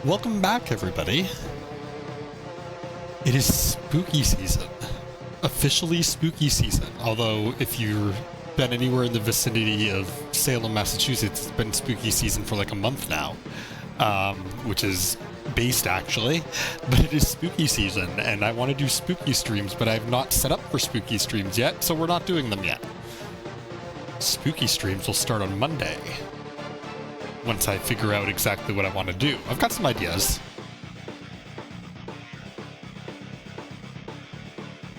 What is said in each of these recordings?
Welcome back, everybody. It is spooky season. Officially spooky season. Although, if you've been anywhere in the vicinity of Salem, Massachusetts, it's been spooky season for like a month now. Which is based, actually. But it is spooky season, and I want to do spooky streams, but I've not set up for spooky streams yet, so we're not doing them yet. Spooky streams will start on Monday, once I figure out exactly what I want to do. I've got some ideas.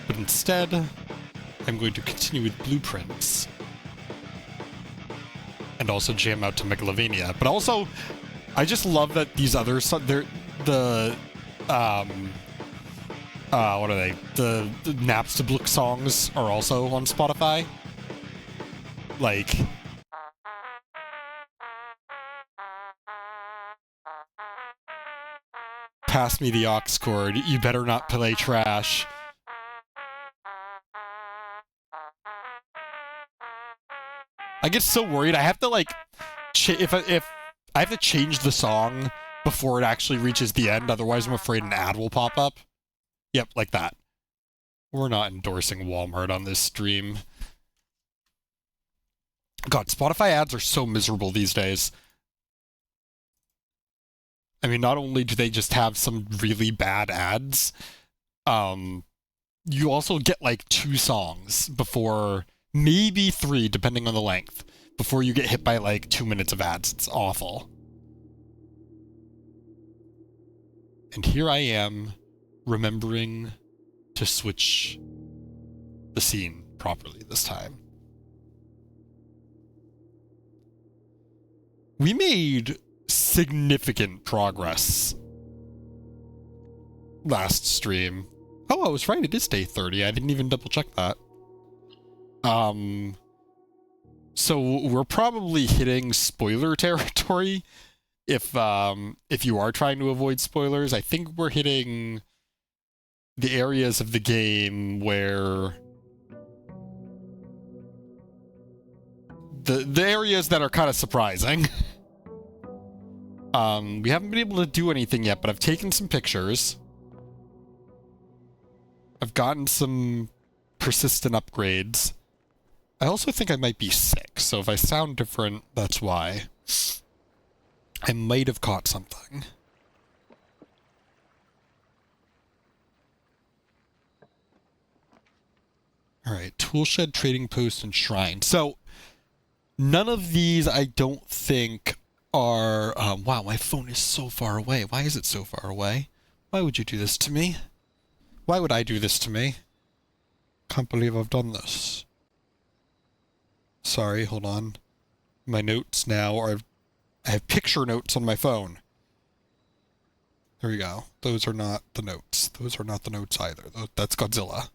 But instead, I'm going to continue with blueprints. And also jam out to Megalovania. But also, I just love that these others, they're what are they? The Napstablook songs are also on Spotify. Like, pass me the aux cord, you better not play trash. I get so worried, I have to like, if I have to change the song before it actually reaches the end, otherwise I'm afraid an ad will pop up. Yep, like that. We're not endorsing Walmart on this stream. God, Spotify ads are so miserable these days. I mean, not only do they just have some really bad ads, you also get like 2 songs before, maybe 3, depending on the length, before you get hit by like 2 minutes of ads. It's awful. And here I am, remembering to switch the scene properly this time. We made significant progress last stream. Oh, I was right, it is day 30. I didn't even double check that. So we're probably hitting spoiler territory if you are trying to avoid spoilers. I think we're hitting the areas of the game where the areas that are kind of surprising. We haven't been able to do anything yet, but I've taken some pictures. I've gotten some persistent upgrades. I also think I might be sick, so if I sound different, that's why. I might have caught something. Alright, Toolshed, Trading Post, and Shrine. So, none of these I don't think are... wow, my phone is so far away. Why is it so far away? Why would you do this to me? Why would I do this to me? Can't believe I've done this. Sorry, hold on. My notes now are... I have picture notes on my phone. There we go. Those are not the notes. Those are not the notes either. That's Godzilla.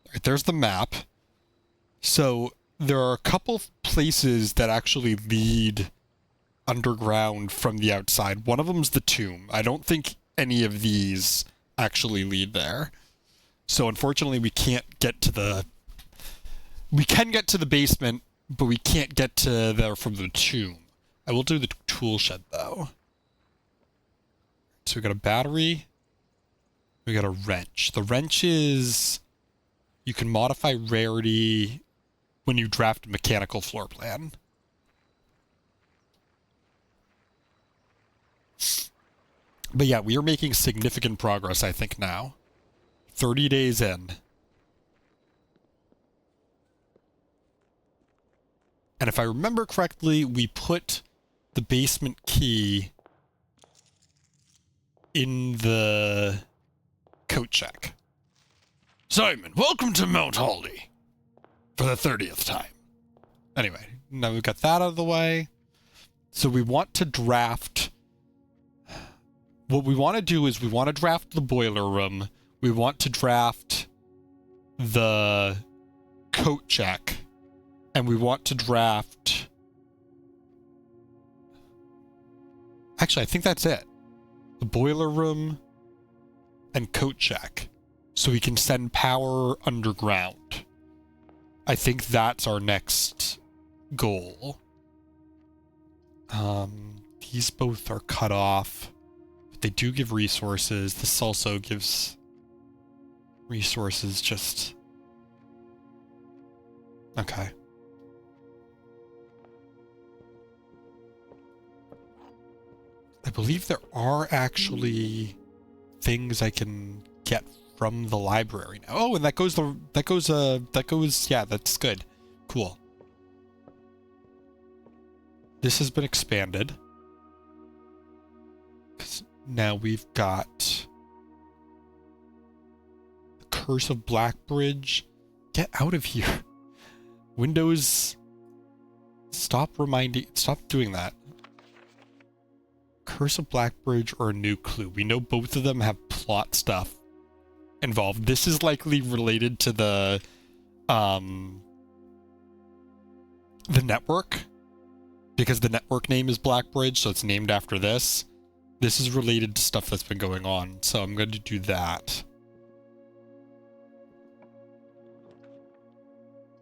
Alright, there's the map. So, there are a couple places that actually lead underground from the outside. One of them's the tomb. I don't think any of these actually lead there. So unfortunately we can't get to the... We can get to the basement, but we can't get to there from the tomb. I will do the tool shed though. So we got a battery. We got a wrench. The wrench is... You can modify rarity when you draft a mechanical floor plan. But yeah, we are making significant progress, I think, now. 30 days in. And if I remember correctly, we put the basement key in the coat check. Simon, welcome to Mount Holly. For the 30th time. Anyway, now we've got that out of the way. So we want to draft... What we want to do is we want to draft the boiler room. We want to draft the coat check. And we want to draft... Actually, I think that's it. The boiler room and coat check. So we can send power underground. I think that's our next goal. These both are cut off. They do give resources. This also gives resources, just... Okay. I believe there are actually things I can get from the library now. Oh, and that goes, yeah, that's good. Cool. This has been expanded. 'Cause now we've got the Curse of Blackbridge. Get out of here. Windows, stop doing that. Curse of Blackbridge or a new clue. We know both of them have plot stuff involved. This is likely related to the network, because the network name is Blackbridge, so it's named after this. This is related to stuff that's been going on, so I'm going to do that.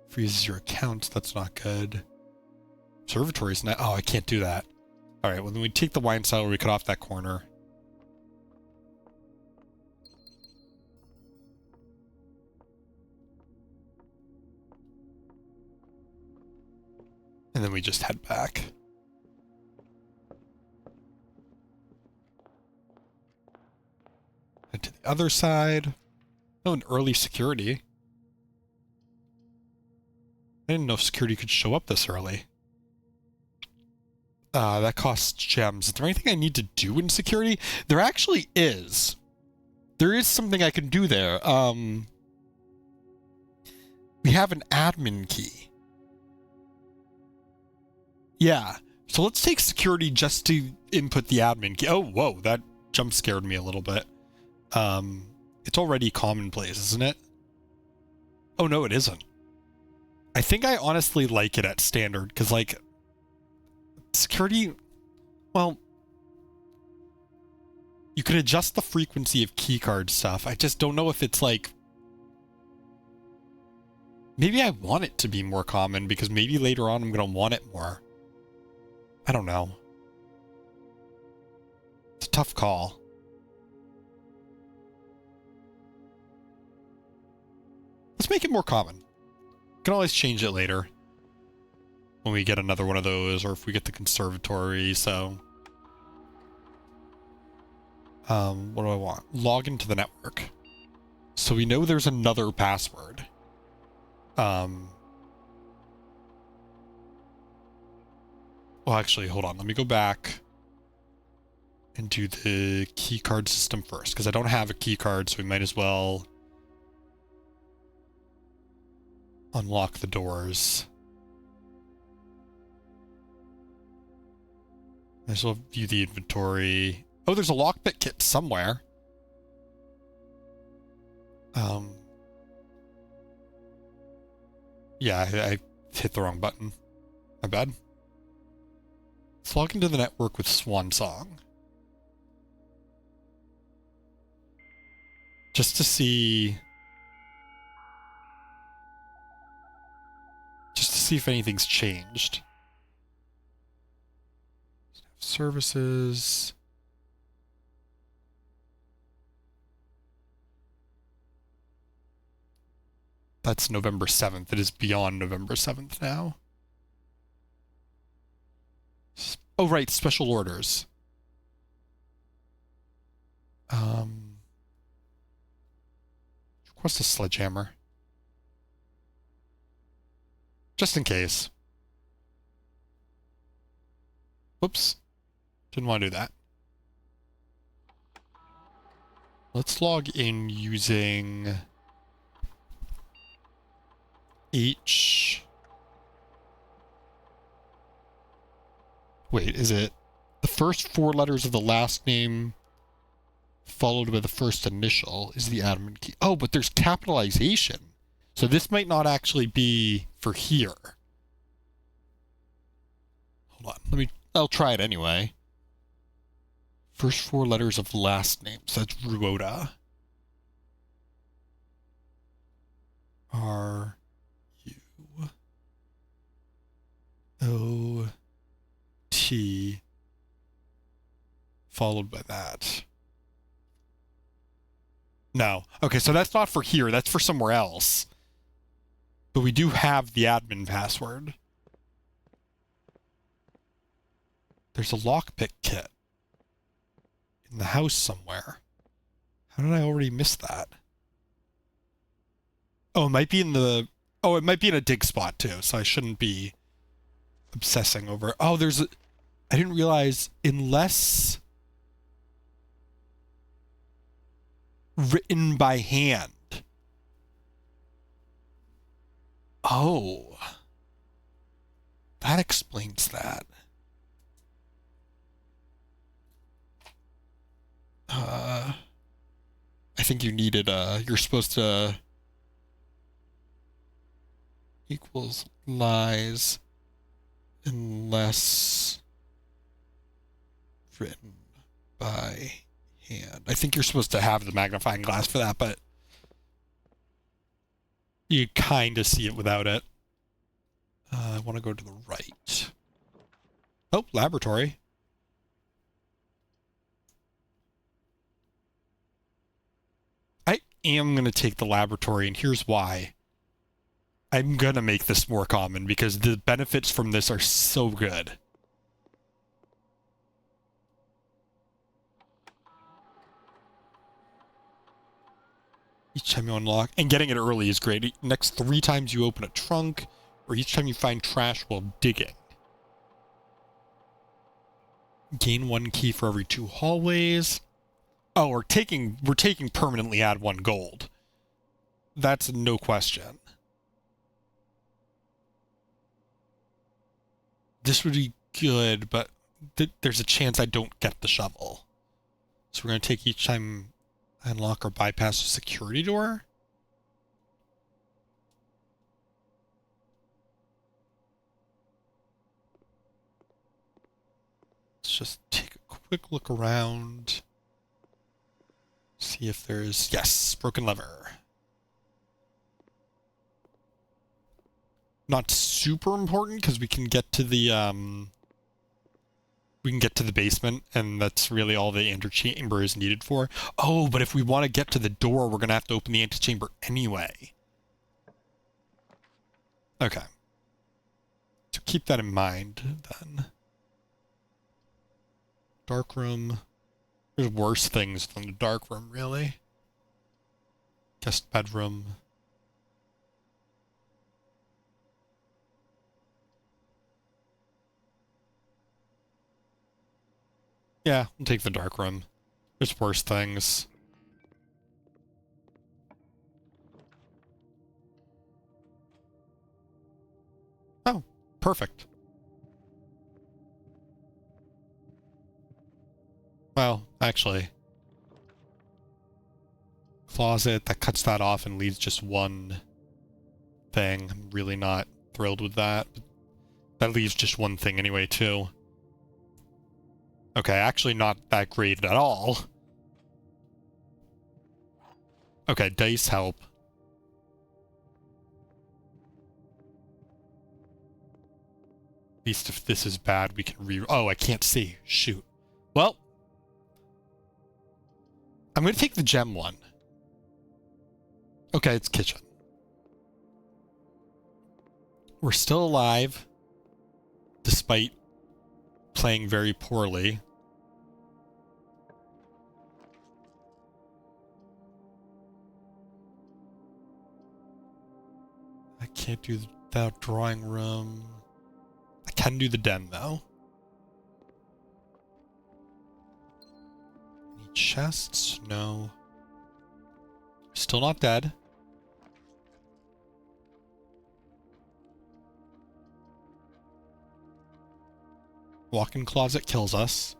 Freezes your account, that's not good. Observatory's not... Oh, I can't do that. Alright, well then we take the wine cellar, we cut off that corner. And then we just head back. Head to the other side. Oh, an early security. I didn't know if security could show up this early. That costs gems. Is there anything I need to do in security? There actually is. There is something I can do there. We have an admin key. Yeah. So let's take security just to input the admin key. Oh, whoa, that jump scared me a little bit. It's already commonplace, isn't it? Oh, no, it isn't. I think I honestly like it at standard, because, like, security, well, you can adjust the frequency of keycard stuff. I just don't know if it's, like, maybe I want it to be more common, because maybe later on I'm going to want it more. I don't know. It's a tough call. Let's make it more common. We can always change it later when we get another one of those, or if we get the conservatory. So what do I want? Log into the network. So we know there's another password. Well, actually, hold on. Let me go back and do the key card system first, because I don't have a key card, so we might as well unlock the doors. Might as well view the inventory. Oh, there's a lockpick kit somewhere. Yeah, I hit the wrong button. My bad. Let's log into the network with Swan Song. Just to see... if anything's changed. Services. That's November 7th. It is beyond November 7th now. Oh, right. Special orders. Request a sledgehammer. Just in case. Whoops. Didn't want to do that. Let's log in using H. Wait, is it the first 4 letters of the last name followed by the first initial is the admin key? Oh, but there's capitalization. So this might not actually be for here. Hold on. I'll try it anyway. First 4 letters of last name. So that's Ruoda. R-U-O-T followed by that. No. Okay, so that's not for here. That's for somewhere else. But we do have the admin password. There's a lockpick kit in the house somewhere. How did I already miss that? Oh, it might be in the... Oh, it might be in a dig spot, too, so I shouldn't be obsessing over... Oh, there's a... I didn't realize, unless... written by hand. Oh. That explains that. I think you needed, you're supposed to... equals lies unless written by hand. I think you're supposed to have the magnifying glass for that, but you kind of see it without it. I want to go to the right. Oh, laboratory. I am going to take the laboratory, and here's why. I'm going to make this more common, because the benefits from this are so good. Each time you unlock, and getting it early is great. Next 3 times you open a trunk, or each time you find trash while digging. Gain 1 key for every 2 hallways. Oh, we're taking permanently add 1 gold. That's no question. This would be good, but there's a chance I don't get the shovel. So we're going to take each time I unlock or bypass a security door. Let's just take a quick look around. See if there's... Yes, broken lever. Not super important, because we can get to the, basement, and that's really all the antechamber is needed for. Oh, but if we want to get to the door, we're going to have to open the antechamber anyway. Okay. So keep that in mind, then. Dark room. There's worse things than the dark room, really. Guest bedroom. Yeah, we'll take the dark room. There's worse things. Oh, perfect. Well, actually. Closet, that cuts that off and leaves just 1 thing. I'm really not thrilled with that. That leaves just 1 thing anyway, too. Okay, actually not that great at all. Okay, dice help. At least if this is bad, we can Oh, I can't see. Shoot. Well, I'm going to take the gem one. Okay, it's kitchen. We're still alive, despite playing very poorly. I can't do that drawing room. I can do the den, though. Any chests? No. Still not dead. Walk-in closet kills us.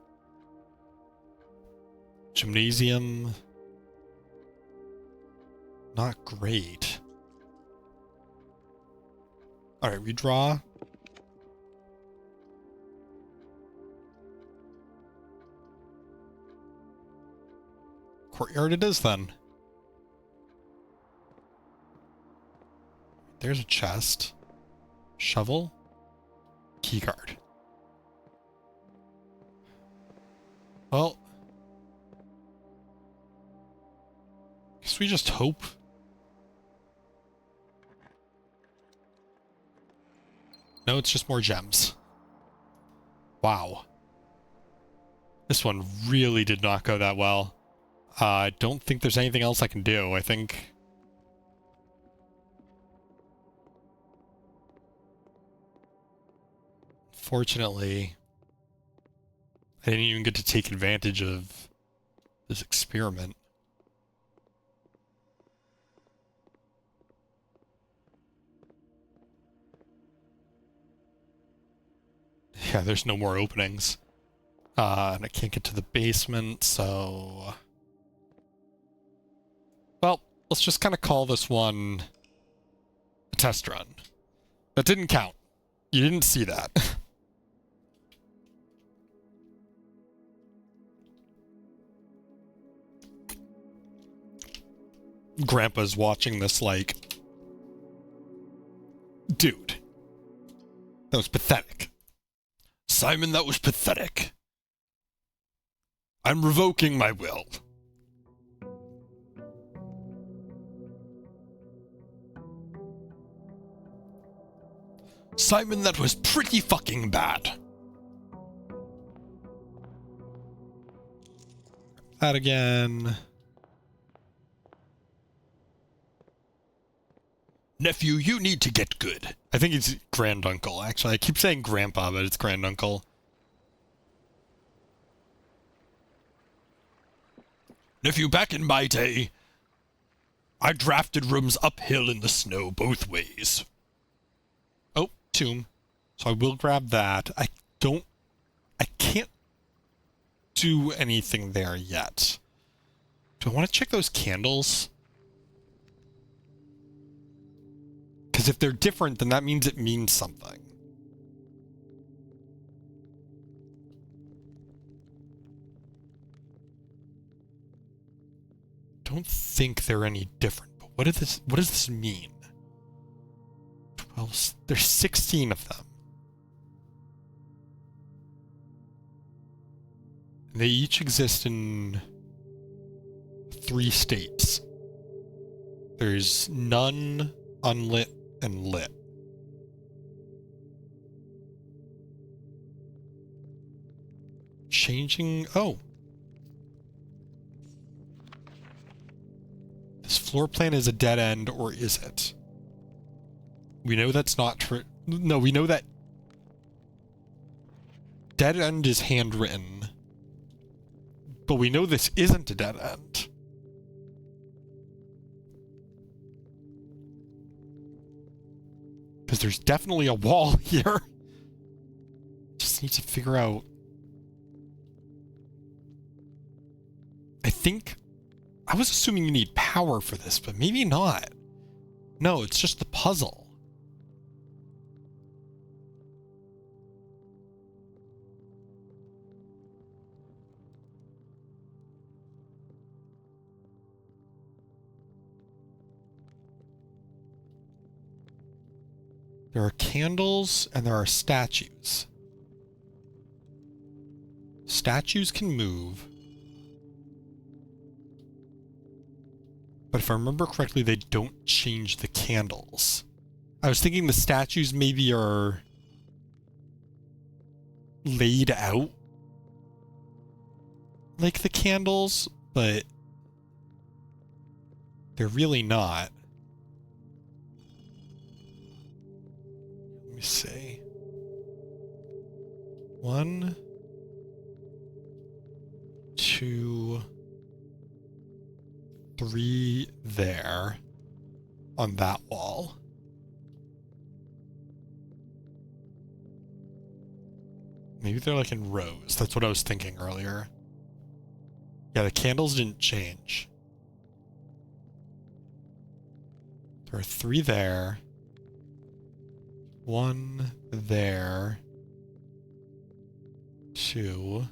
Gymnasium. Not great. Alright, redraw. Courtyard it is, then. There's a chest. Shovel. Keycard. Well, we just hope? No, it's just more gems. Wow. This one really did not go that well. I don't think there's anything else I can do. I think... Fortunately, I didn't even get to take advantage of this experiment. Yeah, there's no more openings. And I can't get to the basement, so... Well, let's just kind of call this one a test run. That didn't count. You didn't see that. Grandpa's watching this like... Dude. That was pathetic. Simon, that was pathetic. I'm revoking my will. Simon, that was pretty fucking bad. That again. Nephew, you need to get good. I think it's granduncle, actually. I keep saying grandpa, but it's granduncle. Nephew, back in my day, I drafted rooms uphill in the snow both ways. Oh, tomb. So I will grab that. I can't do anything there yet. Do I want to check those candles? Because if they're different, then that means it means something. Don't think they're any different, but what does this mean? 12, there's 16 of them. They each exist in 3 states. There's none, unlit, and lit. Changing... Oh. This floor plan is a dead end, or is it? We know that's not true. No, we know that dead end is handwritten. But we know this isn't a dead end. Because there's definitely a wall here. Just need to figure out... I think... I was assuming you need power for this, but maybe not. No, it's just the puzzle. There are candles and there are statues. Statues can move. But if I remember correctly, they don't change the candles. I was thinking the statues maybe are laid out like the candles, but they're really not. Let me see. 1, 2, 3 there on that wall. Maybe they're like in rows. That's what I was thinking earlier. Yeah, the candles didn't change. There are 3 there. 1 there. 2.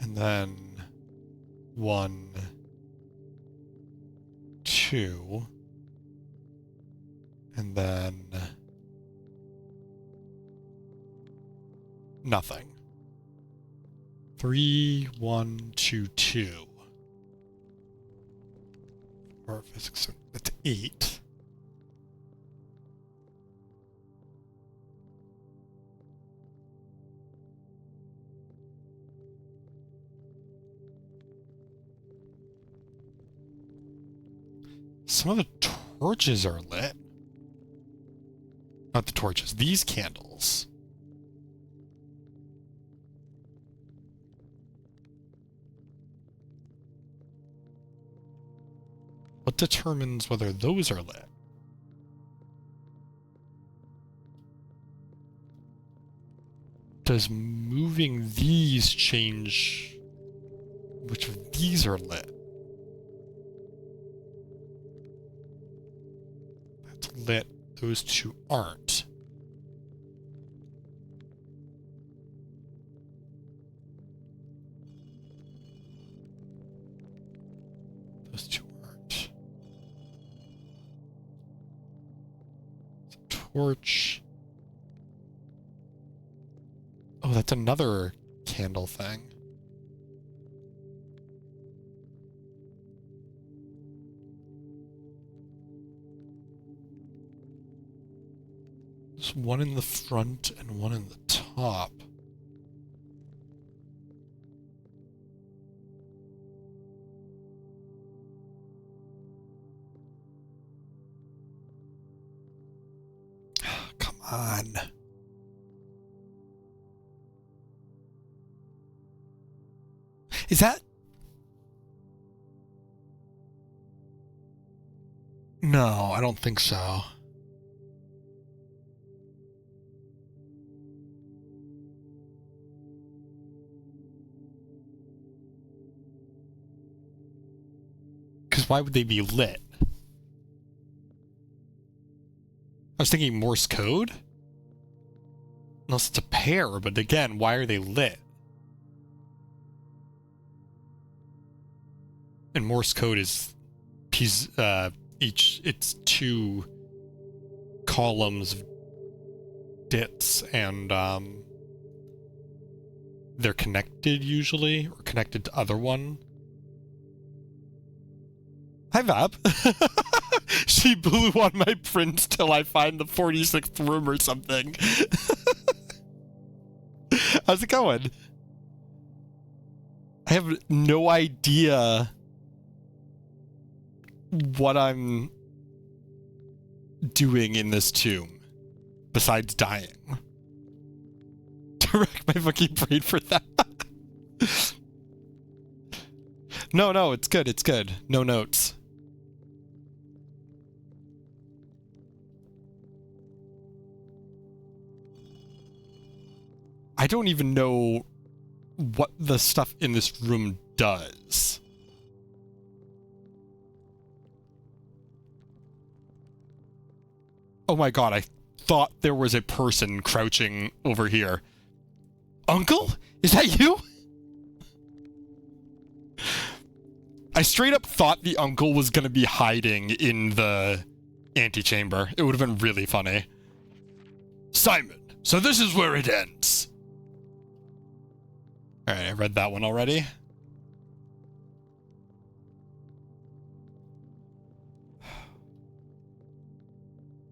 And then 1, 2. And then nothing. 3, 1, 2, 2. 4, 5, 6, 7, that's 8. Some of the torches are lit. Not the torches, these candles. What determines whether those are lit? Does moving these change which of these are lit? That's lit. Those two aren't. Those two aren't. It's a torch. Oh, that's another candle thing. There's one in the front and one in the top. Come on. Is that? No, I don't think so. Because why would they be lit? I was thinking Morse code? Unless it's a pair, but again, why are they lit? And Morse code is it's 2 columns of bits, and they're connected usually, or connected to other one. Hi, Vab. She blew on my print till I find the 46th room or something. How's it going? I have no idea what I'm doing in this tomb besides dying. To wreck my fucking brain for that. No, it's good, it's good. No notes. I don't even know what the stuff in this room does. Oh my god, I thought there was a person crouching over here. Uncle? Is that you? I straight up thought the uncle was gonna be hiding in the antechamber. It would have been really funny. Simon, so this is where it ends. Alright, I read that one already.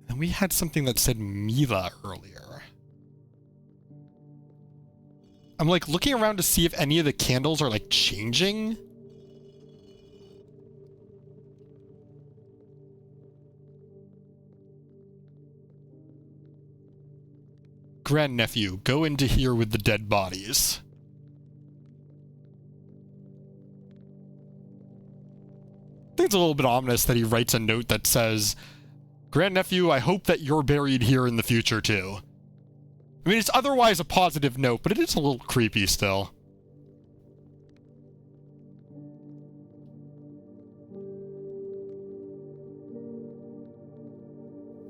And we had something that said Mila earlier. I'm like looking around to see if any of the candles are like changing. Grandnephew, go into here with the dead bodies. I think it's a little bit ominous that he writes a note that says, Grandnephew, I hope that you're buried here in the future too. I mean, it's otherwise a positive note, but it is a little creepy still.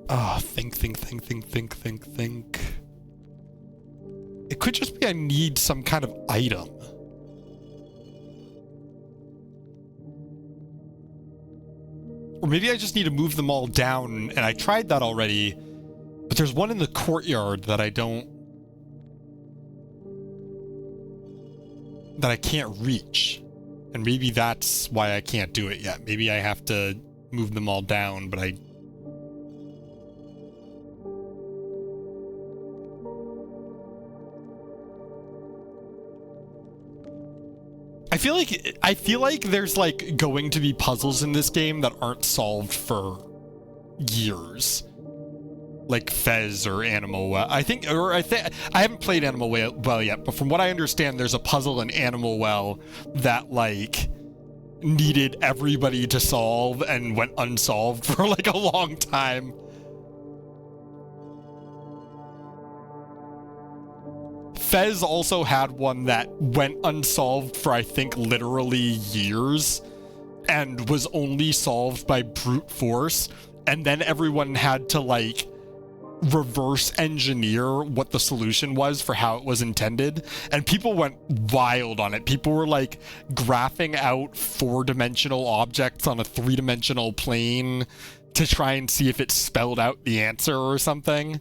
Ah, think. It could just be I need some kind of item. Or maybe I just need to move them all down, and I tried that already, but there's one in the courtyard that I can't reach. And maybe that's why I can't do it yet. Maybe I have to move them all down, but I feel like there's like going to be puzzles in this game that aren't solved for years. Like Fez or Animal Well. I haven't played Animal Well yet, but from what I understand, there's a puzzle in Animal Well that like needed everybody to solve and went unsolved for like a long time. Fez also had one that went unsolved for, I think, literally years and was only solved by brute force. And then everyone had to, like, reverse engineer what the solution was for how it was intended. And people went wild on it. People were, like, graphing out 4-dimensional objects on a 3-dimensional plane to try and see if it spelled out the answer or something.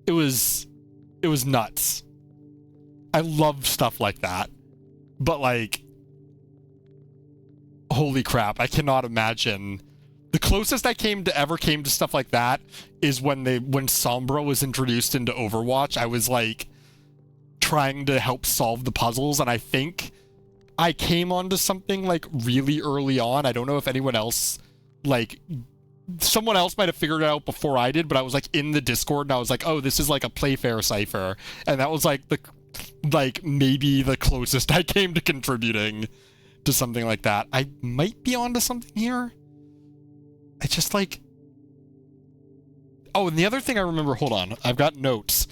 It was nuts. I love stuff like that, but like, holy crap, I cannot imagine. The closest I ever came to stuff like that is when Sombra was introduced into Overwatch. I was like trying to help solve the puzzles, and I think I came onto something like really early on. I don't know if anyone else, like, someone else might have figured it out before I did, but I was like in the Discord and I was like, oh, this is like a Playfair cipher, and that was like maybe the closest I came to contributing to something like that. I might be onto something here. I just like... Oh, and the other thing I remember... Hold on. I've got notes.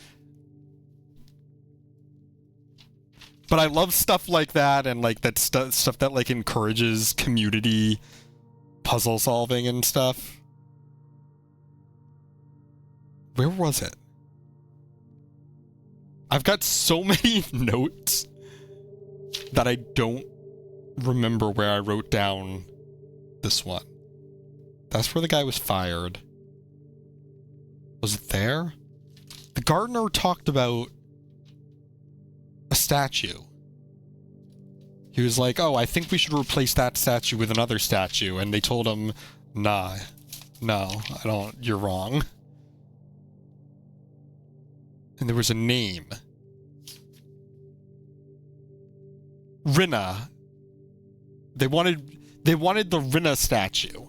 But I love stuff like that, and like that stuff that like encourages community puzzle solving and stuff. Where was it? I've got so many notes that I don't remember where I wrote down this one. That's where the guy was fired. Was it there? The gardener talked about a statue. He was like, oh, I think we should replace that statue with another statue. And they told him, nah, no, I don't, you're wrong. And there was a name. Rinna. They wanted the Rinna statue,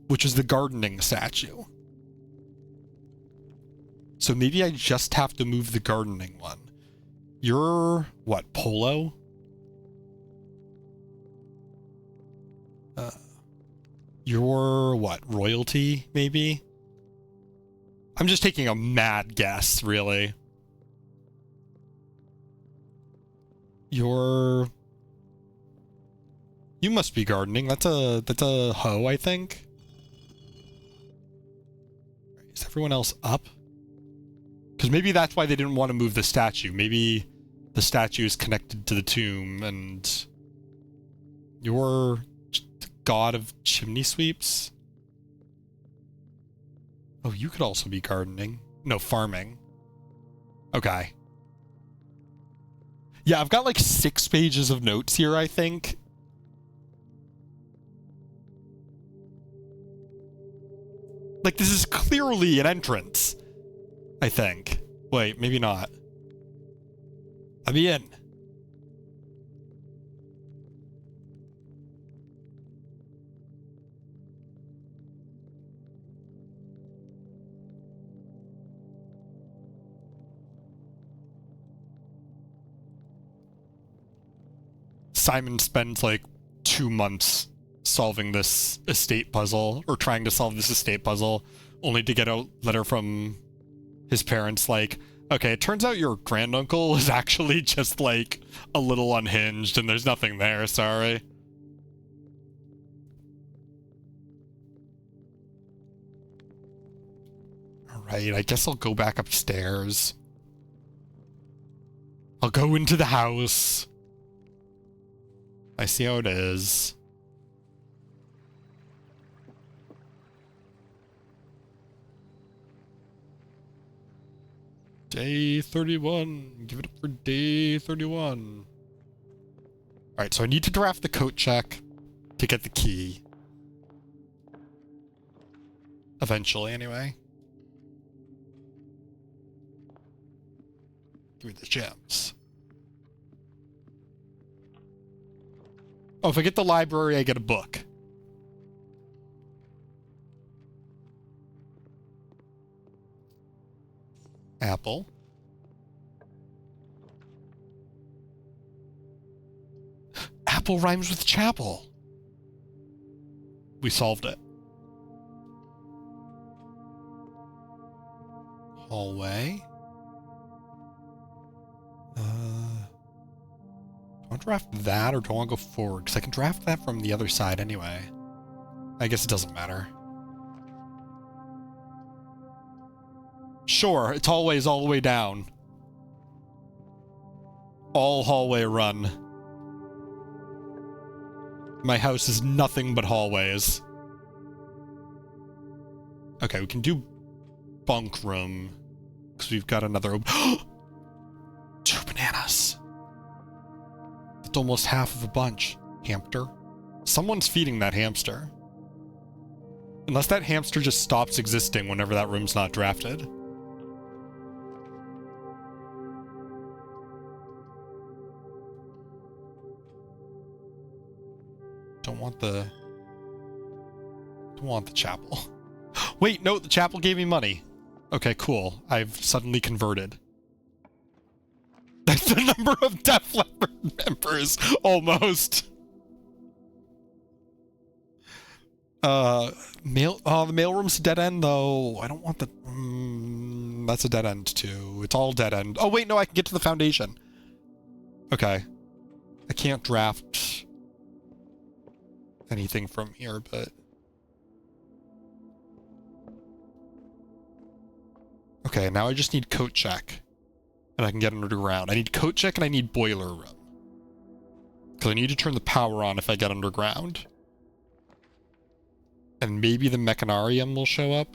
which is the gardening statue. So maybe I just have to move the gardening one. You're what, Polo? You're what, Royalty, maybe? I'm just taking a mad guess, really. You must be gardening. That's a hoe, I think. Is everyone else up? Because maybe that's why they didn't want to move the statue. Maybe the statue is connected to the tomb, and you're the god of chimney sweeps? Oh, you could also be gardening. No, farming. Okay. Yeah, I've got like 6 pages of notes here, I think. Like, this is clearly an entrance, I think. Wait, maybe not. Let me in. Simon spends like 2 months solving this estate puzzle, or trying to solve this estate puzzle, only to get a letter from his parents like, okay, it turns out your granduncle is actually just like a little unhinged and there's nothing there, sorry. Alright, I guess I'll go back upstairs. I'll go into the house. I see how it is. Day 31. Give it up for day 31. Alright, so I need to draft the coat check to get the key. Eventually, anyway. Give me the gems. Oh, if I get the library, I get a book. Apple. Apple rhymes with chapel. We solved it. Hallway. Do I want to draft that or do I want to go forward? Because I can draft that from the other side anyway. I guess it doesn't matter. Sure, it's hallways all the way down. All hallway run. My house is nothing but hallways. Okay, we can do bunk room. Because we've got another... 2 bananas. That's almost half of a bunch. Hamster. Someone's feeding that hamster. Unless that hamster just stops existing whenever that room's not drafted. Don't want the chapel. Wait, no, the chapel gave me money. Okay, cool. I've suddenly converted. That's the number of Def Leppard members, almost. The mailroom's a dead end, though. I don't want the... that's a dead end, too. It's all dead end. Oh, wait, no, I can get to the foundation. Okay. I can't draft anything from here, but... Okay, now I just need coat check. And I can get underground. I need coat check and I need boiler room. Because I need to turn the power on if I get underground. And maybe the mechanarium will show up.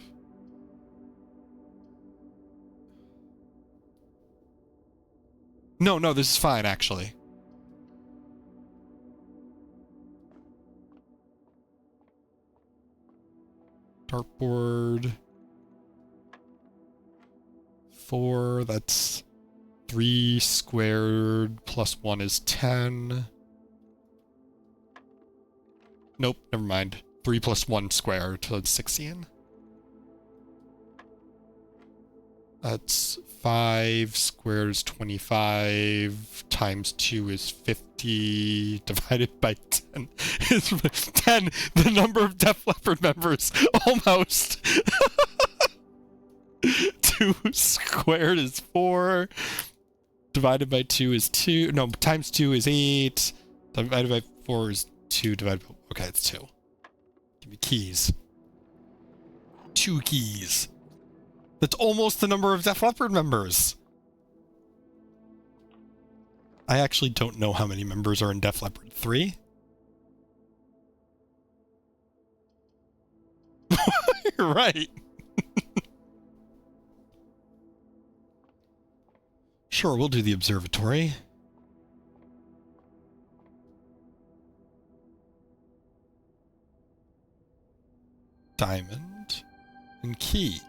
No, this is fine, actually. Dartboard. 4, that's 3 squared plus 1 is 10. Nope, never mind. 3 plus 1 squared, so it's 16. That's 5 squared is 25 times 2 is 50 divided by 10 is 10. The number of Def Leppard members, almost. 2 squared is 4. Divided by 2 is 2. No, times 2 is 8. Divided by 4 is 2. Divided by... Okay, it's 2. Give me keys. 2 keys. That's almost the number of Def Leppard members. I actually don't know how many members are in Def Leppard. 3? You're right. Sure, we'll do the observatory. Diamond and key.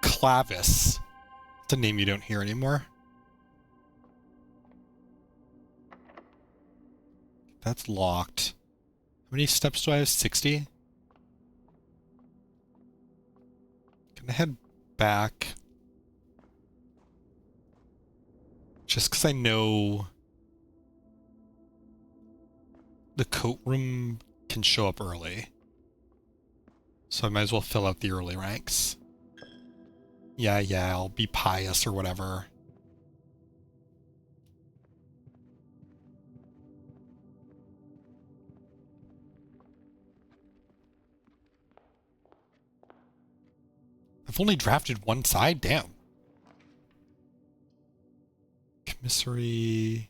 Clavis. It's a name you don't hear anymore. That's locked. How many steps do I have? 60? Can I head back? Just because I know the coat room can show up early. So I might as well fill out the early ranks. Yeah, I'll be pious or whatever. I've only drafted one side? Damn. Commissary.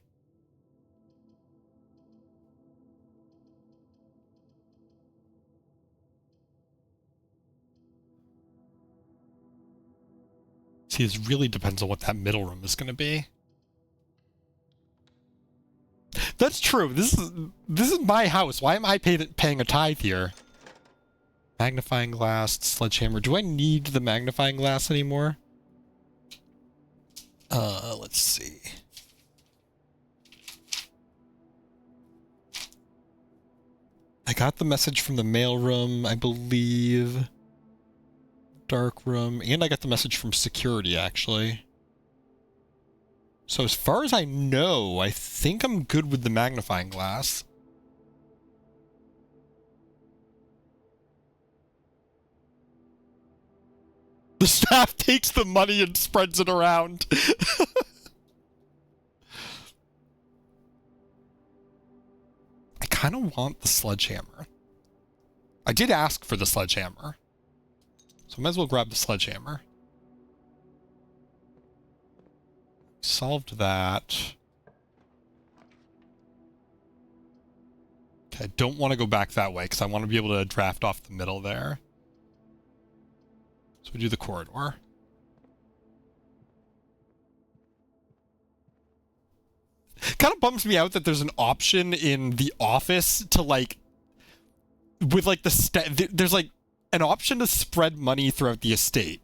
See, this really depends on what that middle room is going to be. That's true. This is my house. Why am I paying a tithe here? Magnifying glass, sledgehammer. Do I need the magnifying glass anymore? Let's see. I got the message from the mailroom, I believe. Dark room. And I got the message from security, actually. So as far as I know, I think I'm good with the magnifying glass. The staff takes the money and spreads it around. I kind of want the sledgehammer. I did ask for the sledgehammer. So I might as well grab the sledgehammer. Solved that. Okay, I don't want to go back that way because I want to be able to draft off the middle there. So we do the corridor. Kind of bums me out that there's an option in the office to like, with like there's like an option to spread money throughout the estate.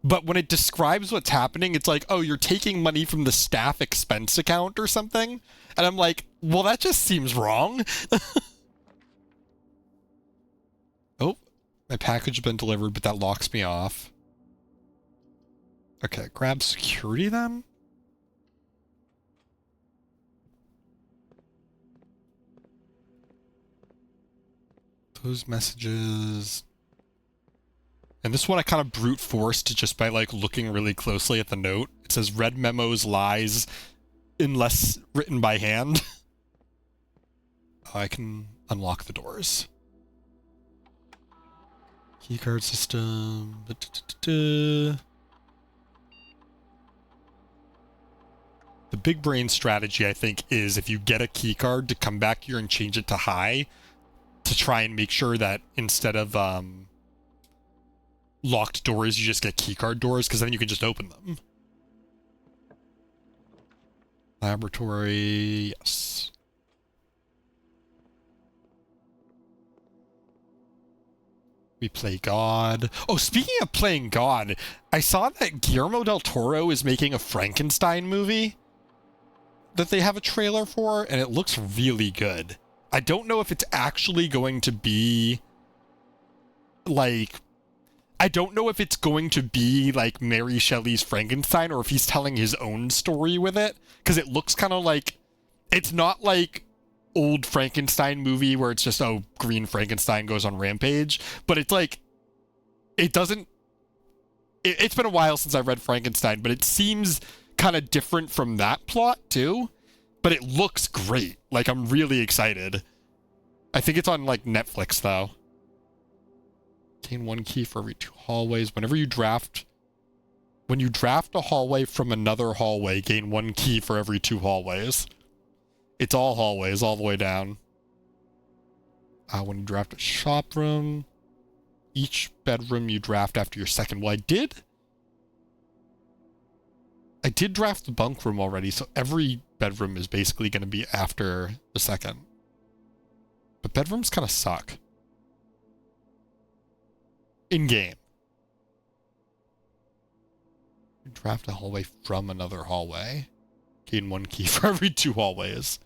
But when it describes what's happening, it's like, oh, you're taking money from the staff expense account or something. And I'm like, well, that just seems wrong. Oh, my package has been delivered, but that locks me off. Okay, grab security then? Those messages. And this one I kind of brute forced just by like looking really closely at the note. It says read memos lies unless written by hand. I can unlock the doors. Keycard system. The big brain strategy, I think, is if you get a keycard to come back here and change it to high to try and make sure that instead of locked doors, you just get keycard doors, because then you can just open them. Laboratory, yes. We play God. Oh, speaking of playing God, I saw that Guillermo del Toro is making a Frankenstein movie that they have a trailer for, and it looks really good. I don't know if it's actually going to be like, I don't know if it's going to be like Mary Shelley's Frankenstein or if he's telling his own story with it, because it looks kind of like, it's not like old Frankenstein movie where it's just, oh, green Frankenstein goes on rampage, but it's like, it doesn't, it's been a while since I read Frankenstein, but it seems kind of different from that plot too, but it looks great. Like, I'm really excited. I think it's on like Netflix though. Gain 1 key for every 2 hallways. Whenever you draft, when you draft a hallway from another hallway, gain 1 key for every 2 hallways. It's all hallways, all the way down. When you draft a shop room, each bedroom you draft after your second. Well, I did draft the bunk room already, so every bedroom is basically going to be after the second. But bedrooms kind of suck. In-game. Draft a hallway from another hallway. Gain 1 key for every 2 hallways.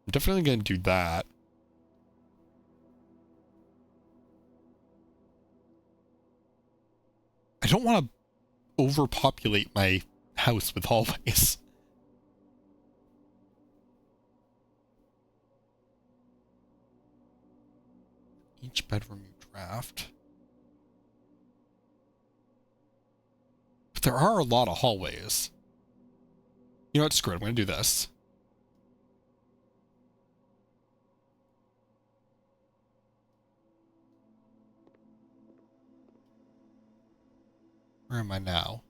I'm definitely going to do that. I don't want to overpopulate my house with hallways. Each bedroom you draft. But there are a lot of hallways. You know what? Screw it. I'm going to do this. Where am I now?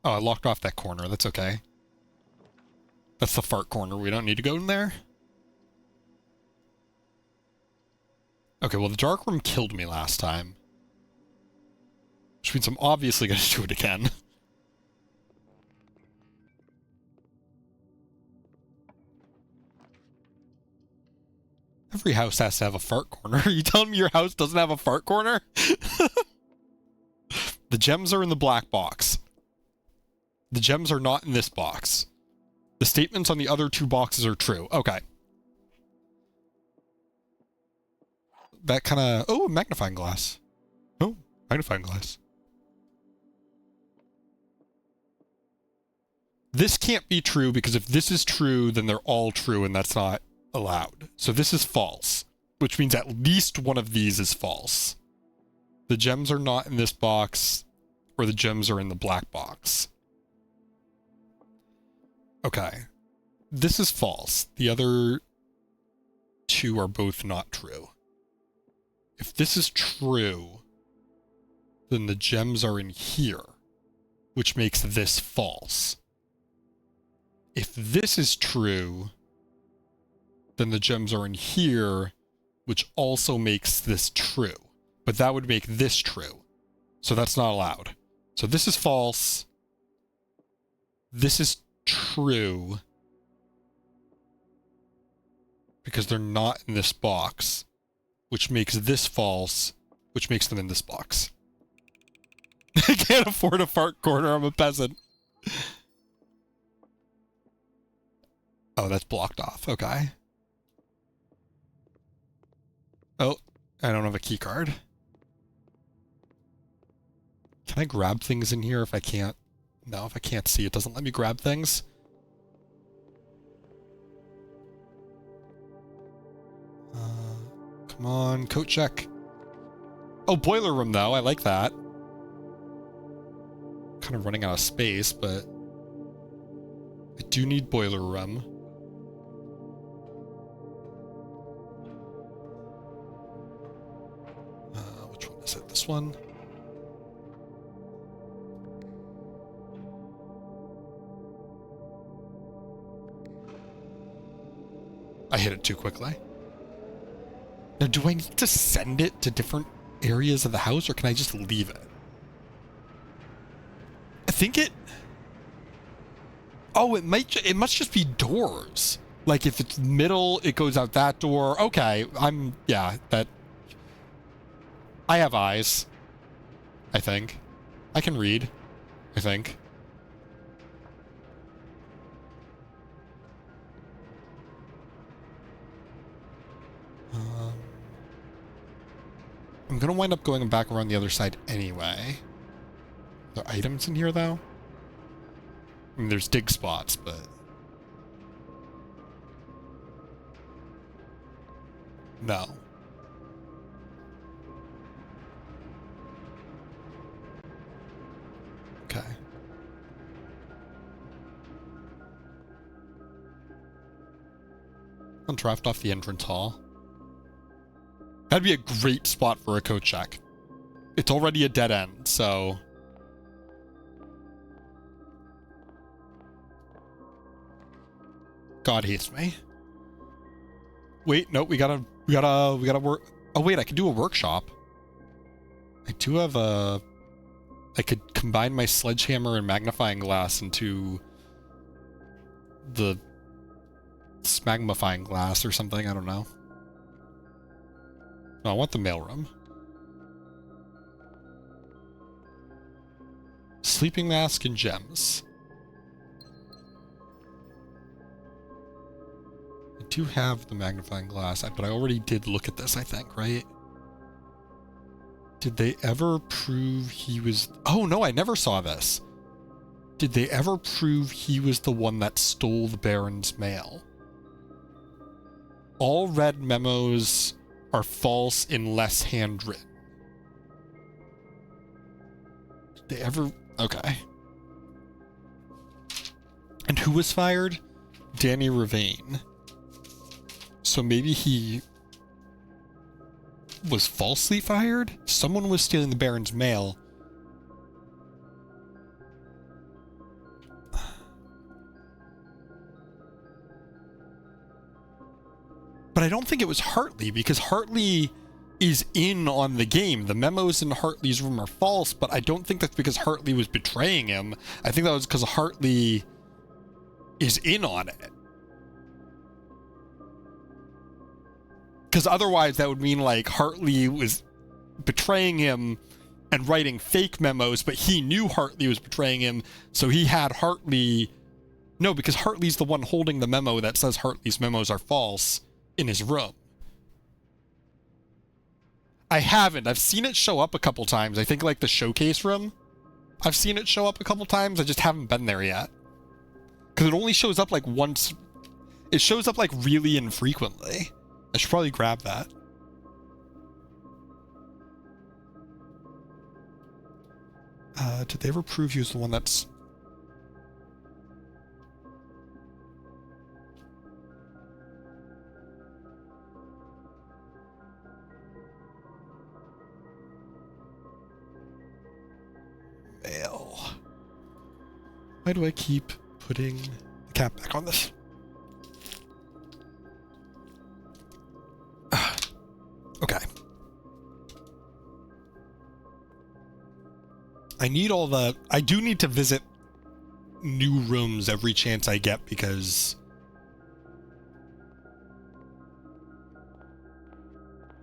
Oh, I locked off that corner. That's okay. That's the fart corner. We don't need to go in there. Okay, well, the dark room killed me last time. Which means I'm obviously going to do it again. Every house has to have a fart corner. Are you telling me your house doesn't have a fart corner? The gems are in the black box. The gems are not in this box. The statements on the other two boxes are true. Okay. That kind of... Oh, a magnifying glass. Oh, magnifying glass. This can't be true because if this is true, then they're all true and that's not allowed. So this is false, which means at least one of these is false. The gems are not in this box, or the gems are in the black box. Okay. This is false. The other two are both not true. If this is true, then the gems are in here, which makes this false. If this is true, then the gems are in here, which also makes this true. But that would make this true. So that's not allowed. So this is false. This is true. Because they're not in this box, which makes this false, which makes them in this box. I can't afford a fart corner, I'm a peasant. Oh, that's blocked off, okay. Oh, I don't have a key card. Can I grab things in here if I can't? No, if I can't see, it doesn't let me grab things. Come on, coat check. Oh, boiler room though, I like that. Kind of running out of space, but I do need boiler room. Which one is it? This one? I hit it too quickly. Now, do I need to send it to different areas of the house, or can I just leave it? I think it... Oh, it must just be doors. Like, if it's middle, it goes out that door. Okay, yeah, that... I have eyes. I think. I can read. I think. I'm gonna wind up going back around the other side anyway. Are there items in here, though? I mean, there's dig spots, but... No. Okay. I'll draft off the entrance hall. That'd be a great spot for a coat check. It's already a dead end, so... God hates me. Wait, no, we gotta work... Oh wait, I could do a workshop. I do have a... I could combine my sledgehammer and magnifying glass into... the... smagmifying glass or something, I don't know. No, I want the mailroom. Sleeping mask and gems. I do have the magnifying glass, but I already did look at this, I think, right? Did they ever prove he was... Oh, no, I never saw this. Did they ever prove he was the one that stole the Baron's mail? All red memos are false unless handwritten. Did they ever... Okay. And who was fired? Danny Ravane. So maybe he was falsely fired? Someone was stealing the Baron's mail. But I don't think it was Hartley, because Hartley is in on the game. The memos in Hartley's room are false, but I don't think that's because Hartley was betraying him. I think that was because Hartley is in on it. Because otherwise that would mean, like, Hartley was betraying him and writing fake memos, but he knew Hartley was betraying him, so he had Hartley... No, because Hartley's the one holding the memo that says Hartley's memos are false in his room. I haven't. I've seen it show up a couple times. I think, like, the showcase room. I've seen it show up a couple times. I just haven't been there yet. Because it only shows up, like, once... It shows up, like, really infrequently. I should probably grab that. Did they ever prove you as the one that's... Mail. Why do I keep putting the cap back on this? Okay. I need all the... I do need to visit new rooms every chance I get because...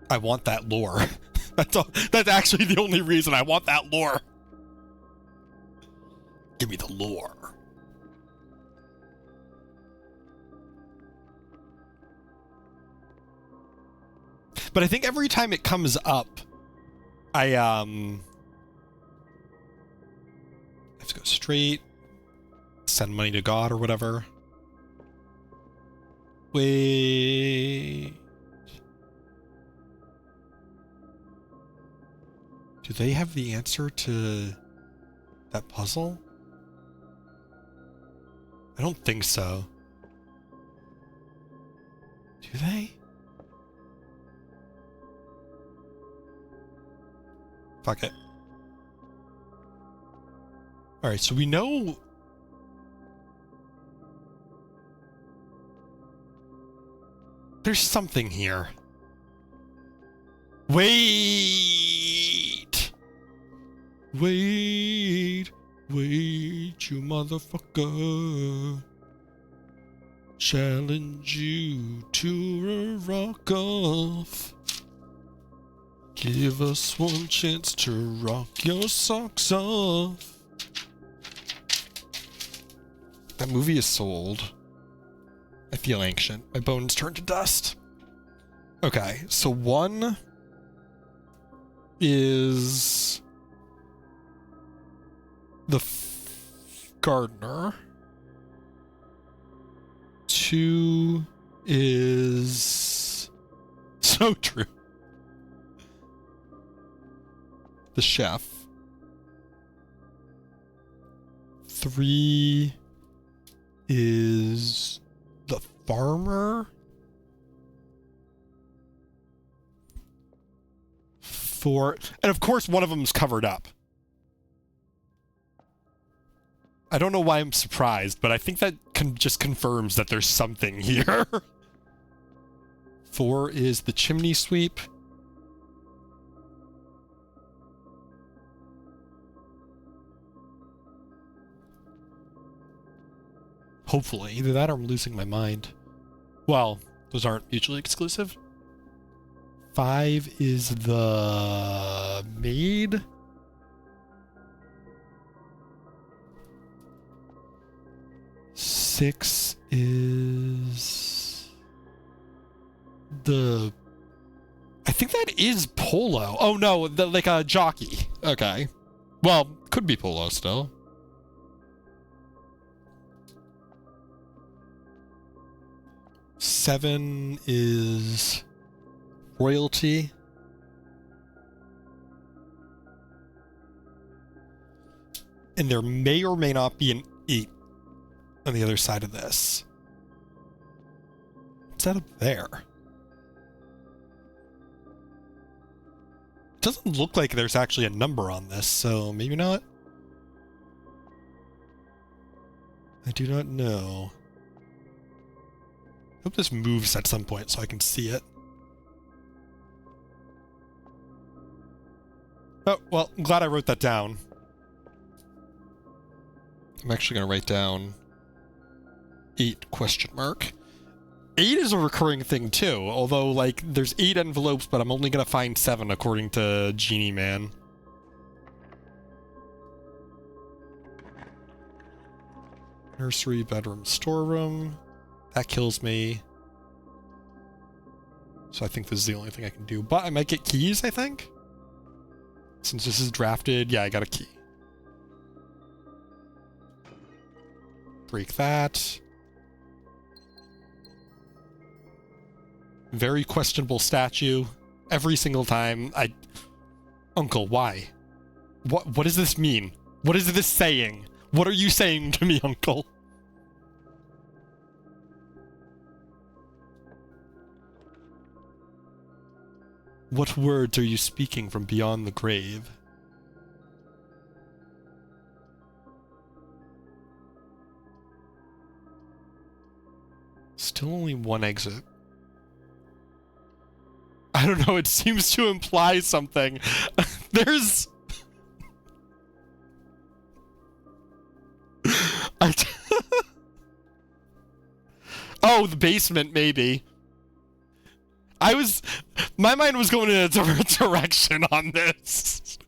I want that lore. That's all, that's actually the only reason I want that lore. Give me the lore. But I think every time it comes up, I have to go straight, send money to God or whatever. Wait. Do they have the answer to that puzzle? I don't think so. Do they? Fuck it. Alright, so we know... There's something here. Wait! Wait, you motherfucker. Challenge you to a rock-off. Give us one chance to rock your socks off. That movie is sold. I feel ancient. My bones turn to dust. Okay, so one is the gardener. Two is so true. The chef. 3 is the farmer. 4, and of course one of them's covered up. I don't know why I'm surprised, but I think that just confirms that there's something here. 4 is the chimney sweep. Hopefully. Either that or I'm losing my mind. Well, those aren't mutually exclusive. 5 is the maid. 6 is the... I think that is Polo. Oh no, like a jockey. Okay. Well, could be Polo still. Seven is royalty. And there may or may not be an 8 on the other side of this. What's that up there? It doesn't look like there's actually a number on this, so maybe not. I do not know. I hope this moves at some point so I can see it. Oh, well, I'm glad I wrote that down. I'm actually going to write down 8 question mark. 8 is a recurring thing too, although, like, there's 8 envelopes, but I'm only gonna find 7 according to Genie Man. Nursery, bedroom, storeroom. That kills me. So I think this is the only thing I can do. But I might get keys, I think? Since this is drafted, yeah, I got a key. Break that. Very questionable statue. Every single time Uncle, why? What does this mean? What is this saying? What are you saying to me, Uncle? What words are you speaking from beyond the grave? Still only one exit. I don't know, it seems to imply something. There's... Oh, the basement, maybe. My mind was going in a different direction on this.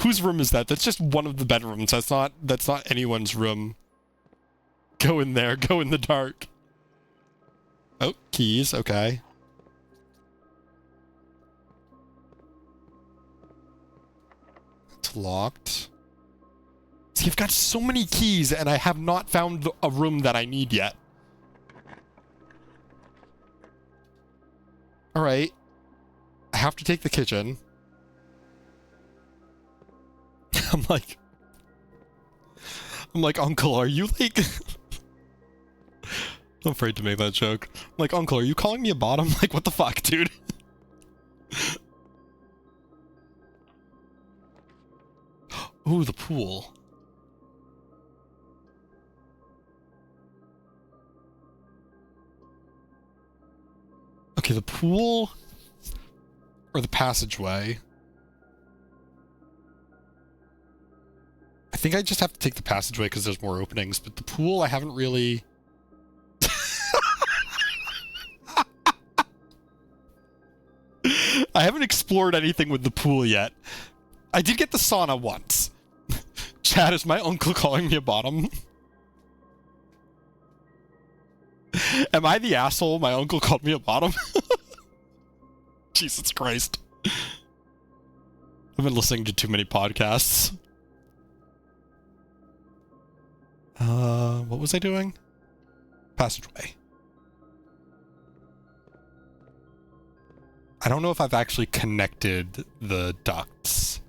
Whose room is that? That's just one of the bedrooms. That's not anyone's room. Go in there, go in the dark. Oh, keys, okay. It's locked. See, I've got so many keys and I have not found a room that I need yet. Alright. I have to take the kitchen. I'm like, Uncle, are you like... I'm afraid to make that joke. I'm like, Uncle, are you calling me a bottom? Like, what the fuck, dude? Ooh, the pool. Okay, the pool or the passageway. I think I just have to take the passageway because there's more openings, but the pool I haven't really... I haven't explored anything with the pool yet. I did get the sauna once. Chad, is my uncle calling me a bottom? Am I the asshole? My uncle called me a bottom? Jesus Christ. I've been listening to too many podcasts. What was I doing? Passageway. I don't know if I've actually connected the ducts.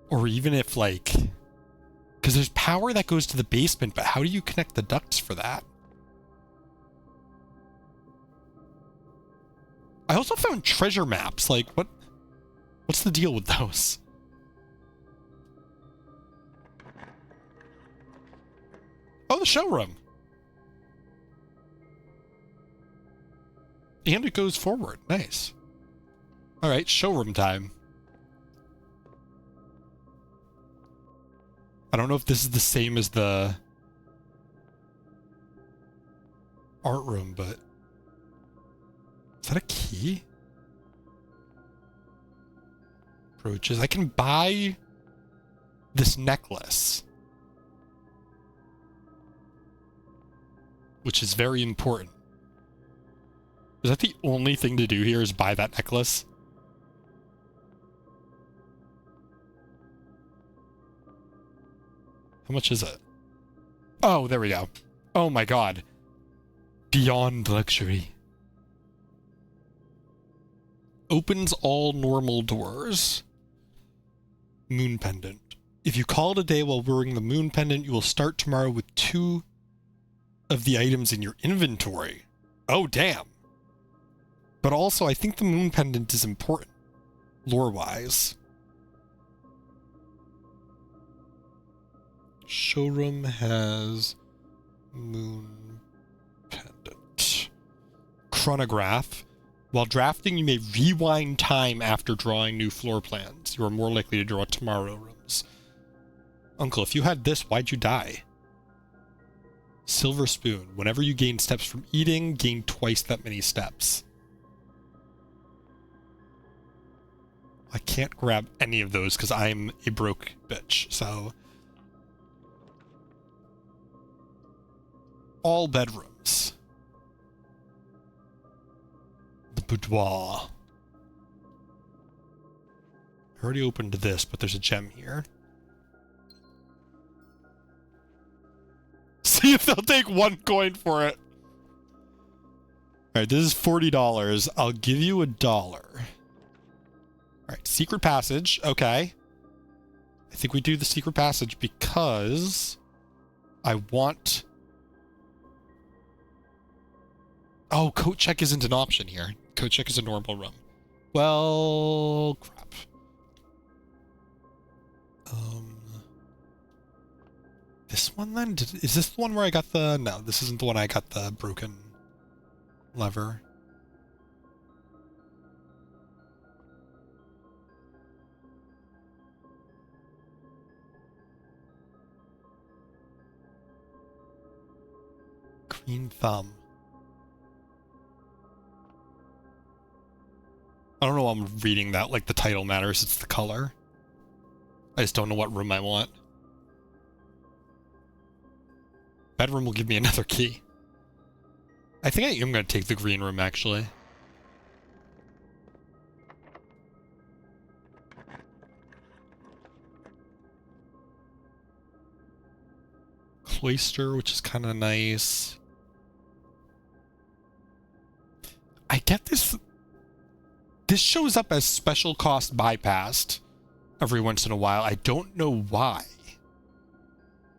Or even if, like... Because there's power that goes to the basement, but how do you connect the ducts for that? I also found treasure maps. Like, what's the deal with those? Oh, the showroom. And it goes forward. Nice. All right, showroom time. I don't know if this is the same as the art room, but... Is that a key? Brooches. I can buy this necklace. Which is very important. Is that the only thing to do here is buy that necklace? How much is it? Oh, there we go. Oh my god. Beyond luxury. Opens all normal doors. Moon pendant. If you call it a day while wearing the moon pendant, you will start tomorrow with 2 of the items in your inventory. Oh, damn. But also, I think the moon pendant is important, lore-wise. Showroom has moon pendant. Chronograph. While drafting, you may rewind time after drawing new floor plans. You are more likely to draw tomorrow rooms. Uncle, if you had this, why'd you die? Silver spoon. Whenever you gain steps from eating, gain twice that many steps. I can't grab any of those because I'm a broke bitch, so... All bedrooms. The boudoir. I already opened this, but there's a gem here. See if they'll take 1 coin for it. Alright, this is $40. I'll give you $1. Alright, secret passage. Okay. I think we do the secret passage because I want... Oh, coat check isn't an option here. Coat check is a normal room. Well, crap. This one then? Is this the one where I got the... No, this isn't the one I got the broken lever. Green thumb. I don't know why I'm reading that like the title matters. It's the color. I just don't know what room I want. Bedroom will give me another key. I think I am going to take the green room, actually. Cloister, which is kind of nice. I get this... This shows up as special cost bypassed every once in a while. I don't know why.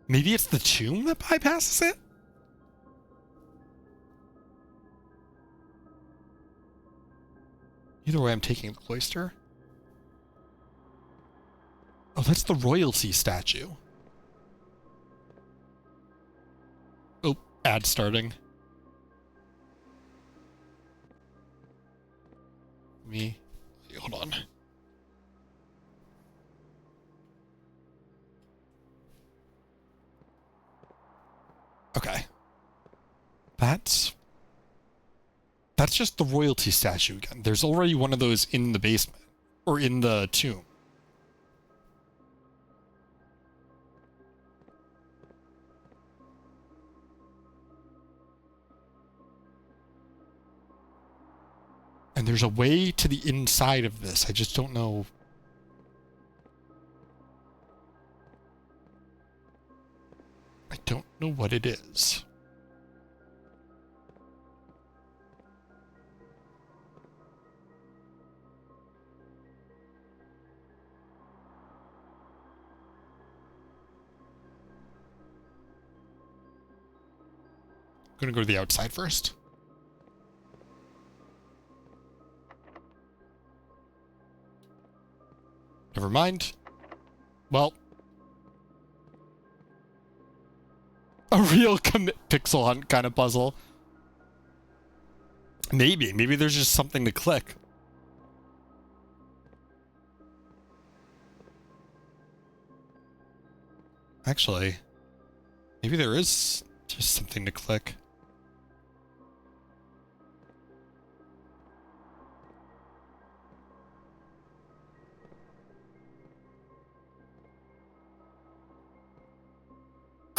Maybe it's the tomb that bypasses it? Either way, I'm taking the cloister. Oh, that's the royalty statue. Oh, ad starting. Hold on. Okay. That's just the royalty statue again. There's already one of those in the basement. Or in the tomb. And there's a way to the inside of this. I just don't know. I don't know what it is. I'm gonna go to the outside first. Never mind. Well. A real commit pixel hunt kind of puzzle. Maybe there's just something to click. Actually, maybe there is just something to click.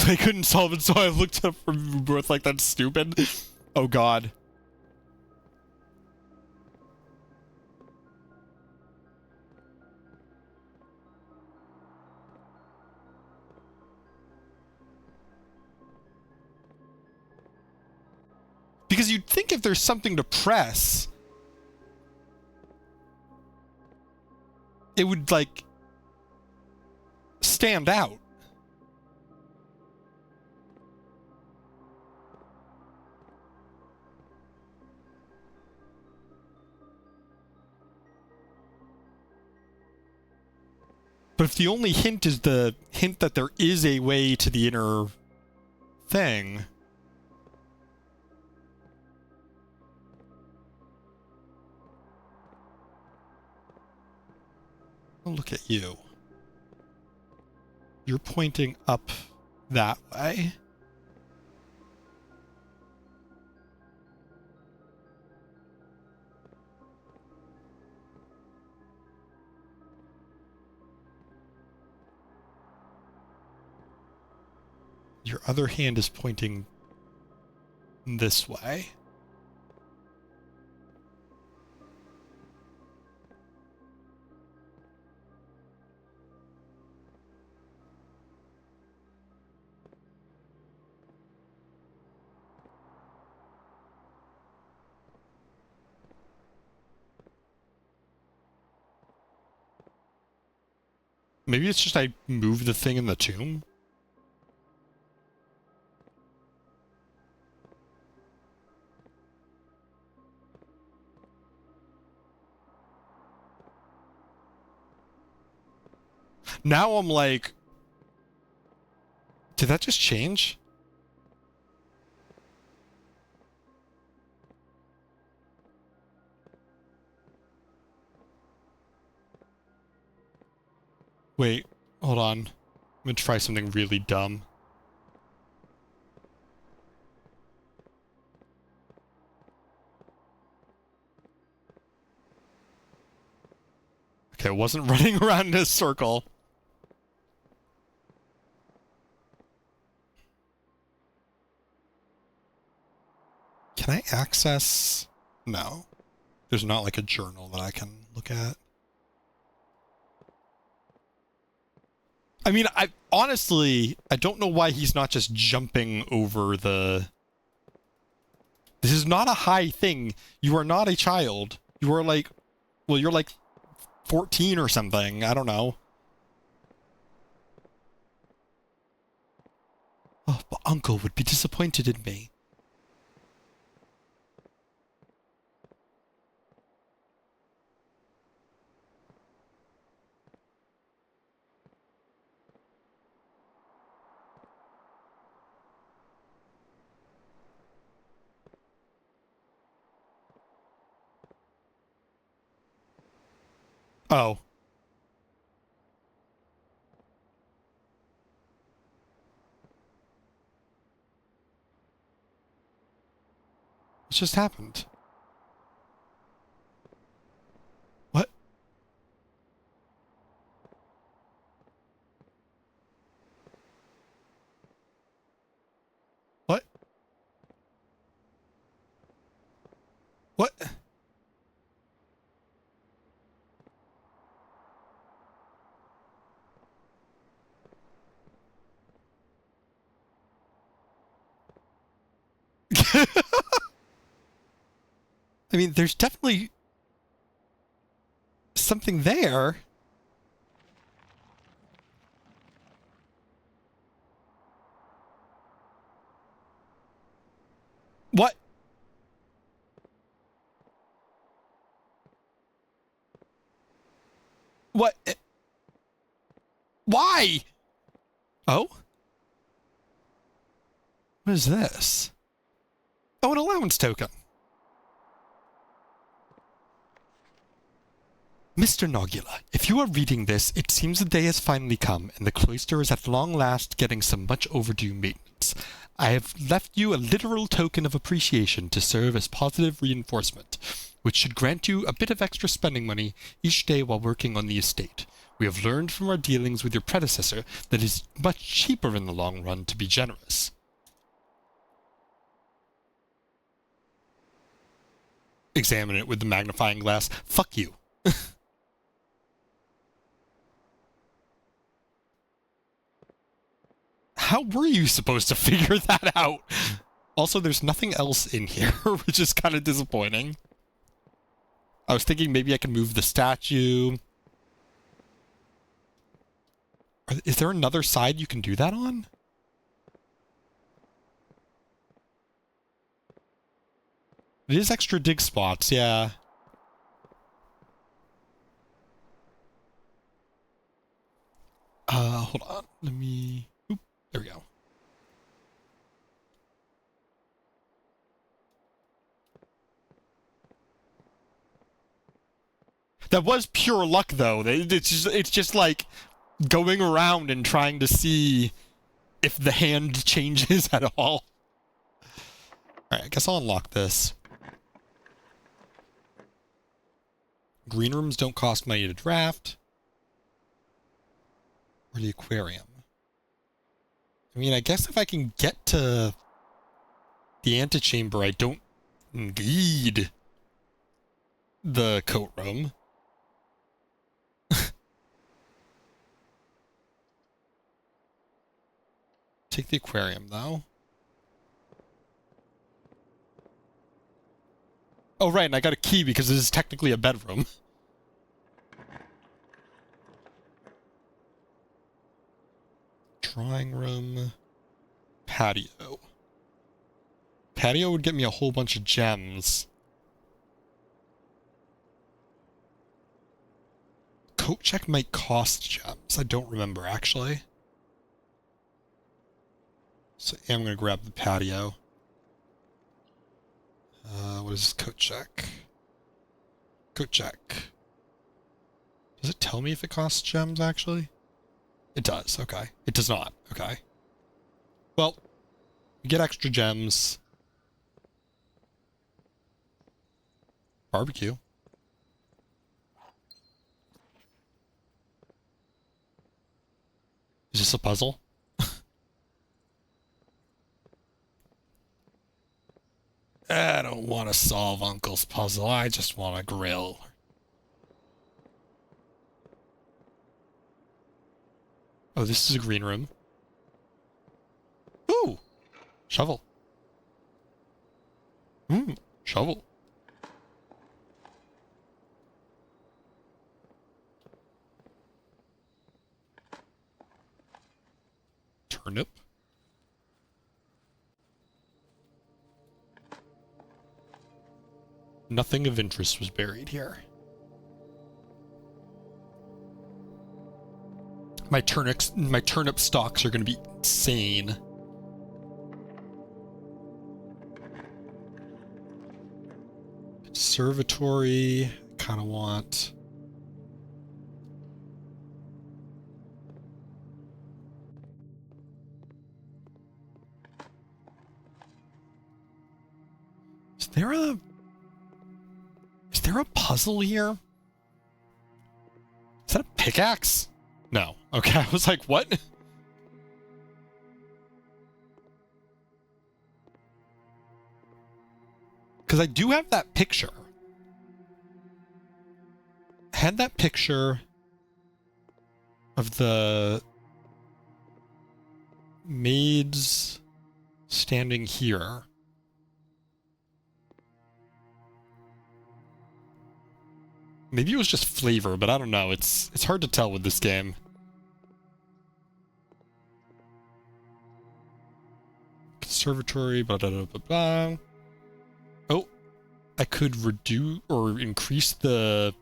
I couldn't solve it, so I looked up for birth like that's stupid. Oh god. Because you'd think if there's something to press, it would, like, stand out. But if the only hint is the hint that there is a way to the inner thing... Oh, look at you. You're pointing up that way. Your other hand is pointing this way. Maybe it's just I moved the thing in the tomb? Now I'm like, did that just change? Wait, hold on. I'm gonna try something really dumb. Okay, it wasn't running around in a circle. Can I access? No. There's not like a journal that I can look at. I mean, I don't know why he's not just jumping over the... This is not a high thing. You are not a child. You are like... Well, you're like 14 or something. I don't know. Oh, but Uncle would be disappointed in me. Oh. What just happened? What? What? What? I mean, there's definitely something there. What? What? Why? Oh? What is this? Oh, an allowance token. Mr. Nogula, if you are reading this, it seems the day has finally come, and the cloister is at long last getting some much overdue maintenance. I have left you a literal token of appreciation to serve as positive reinforcement, which should grant you a bit of extra spending money each day while working on the estate. We have learned from our dealings with your predecessor that it is much cheaper in the long run to be generous. Examine it with the magnifying glass. Fuck you. How were you supposed to figure that out? Also, there's nothing else in here, which is kind of disappointing. I was thinking maybe I can move the statue. Is there another side you can do that on? It is extra dig spots, yeah. Hold on. Let me... Oop, there we go. That was pure luck, though. It's just like... going around and trying to see if the hand changes at all. Alright, I guess I'll unlock this. Green rooms don't cost money to draft. Or the aquarium. I mean, I guess if I can get to the antechamber, I don't need the coat room. Take the aquarium, though. Oh, right, and I got a key because this is technically a bedroom. Drawing room. Patio. Patio would get me a whole bunch of gems. Coat check might cost gems. I don't remember, actually. So yeah, I'm going to grab the patio. What is this coat check? Coat check. Does it tell me if it costs gems, actually? It does, okay. It does not, okay. Well, you get extra gems. Barbecue. Is this a puzzle? I don't want to solve Uncle's puzzle. I just want to grill. Oh, this is a green room. Ooh! Shovel. Shovel. Turnip. Nothing of interest was buried here. My turnip stalks are going to be insane. Conservatory, kind of want. Is there a puzzle here? Is that a pickaxe? No. Okay, I was like, what? Because I do have that picture. I had that picture of the maids standing here. Maybe it was just flavor, but I don't know. It's hard to tell with this game. Conservatory, blah, blah, blah, blah, blah. Oh, I could reduce or increase the...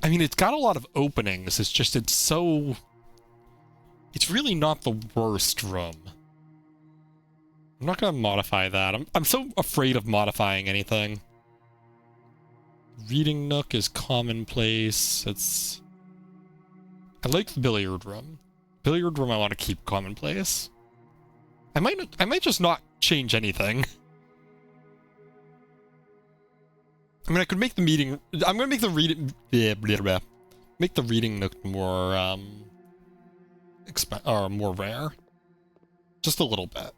I mean, it's got a lot of openings. It's just, it's really not the worst room. I'm not going to modify that. I'm so afraid of modifying anything. Reading nook is commonplace. I like the billiard room. Billiard room I want to keep commonplace. I might just not change anything. I mean, I could make the meeting... I'm going to make the reading... Make the reading nook more, more rare. Just a little bit.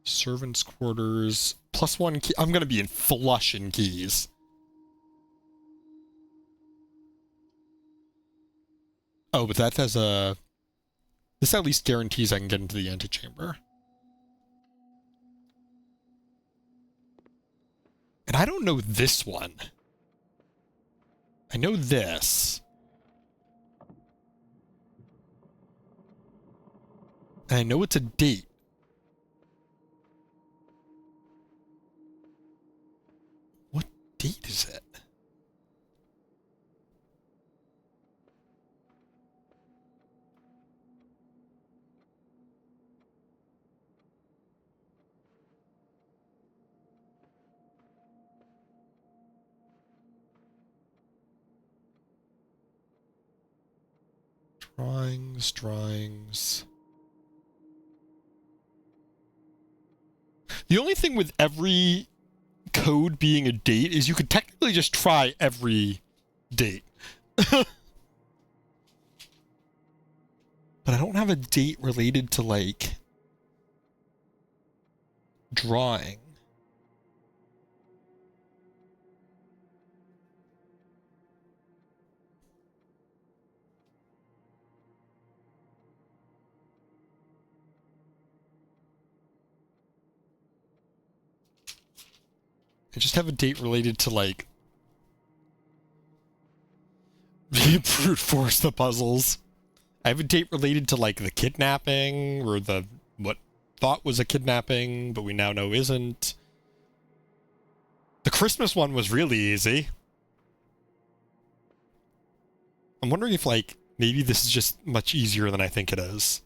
Servants' quarters. +1 key. I'm going to be flush in keys. Oh, but that has a... This at least guarantees I can get into the antechamber. And I don't know this one. I know this. And I know it's a date. What date is it? Drawings. The only thing with every code being a date is you could technically just try every date. But I don't have a date related to, like, drawing. I just have a date related to, like, brute force the puzzles. I have a date related to, like, the kidnapping, or the what thought was a kidnapping, but we now know isn't. The Christmas one was really easy. I'm wondering if, like, maybe this is just much easier than I think it is.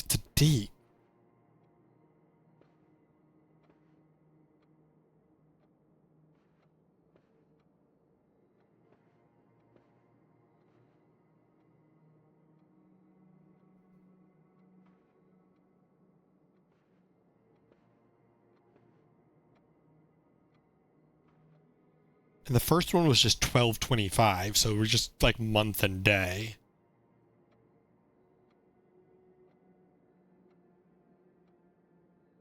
It's a date. And the first one was just 12/25, so we're just like month and day.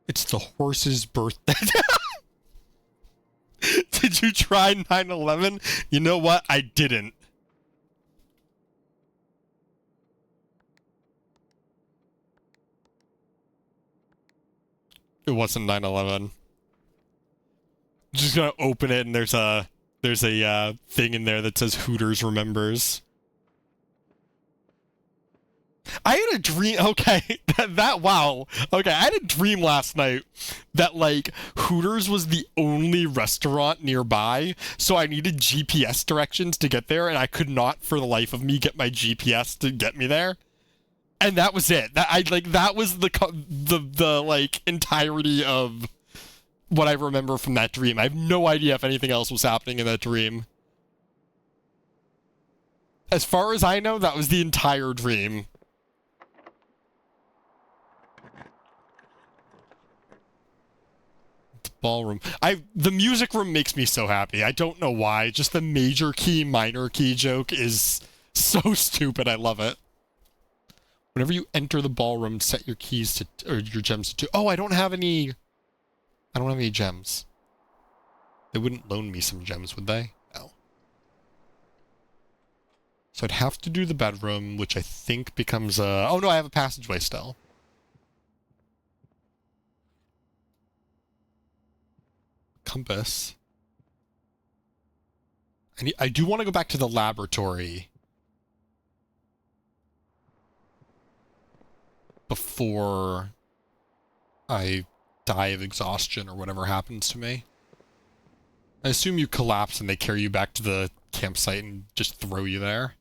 It's the horse's birthday. Did you try 9/11? You know what? I didn't. It wasn't 9/11. Just gonna open it and there's a thing in there that says Hooters remembers. I had a dream. Okay, wow. Okay, I had a dream last night that, like, Hooters was the only restaurant nearby, so I needed GPS directions to get there, and I could not, for the life of me, get my GPS to get me there. And that was it. That was the like entirety of what I remember from that dream. I have no idea if anything else was happening in that dream. As far as I know, that was the entire dream. The ballroom. The music room makes me so happy. I don't know why. Just the major key, minor key joke is so stupid. I love it. Whenever you enter the ballroom, set your keys to, or your gems to 2. Oh, I don't have any gems. They wouldn't loan me some gems, would they? No. So I'd have to do the bedroom, which I think becomes a... Oh no, I have a passageway still. Compass. I do want to go back to the laboratory before I die of exhaustion or whatever happens to me. I assume you collapse and they carry you back to the campsite and just throw you there.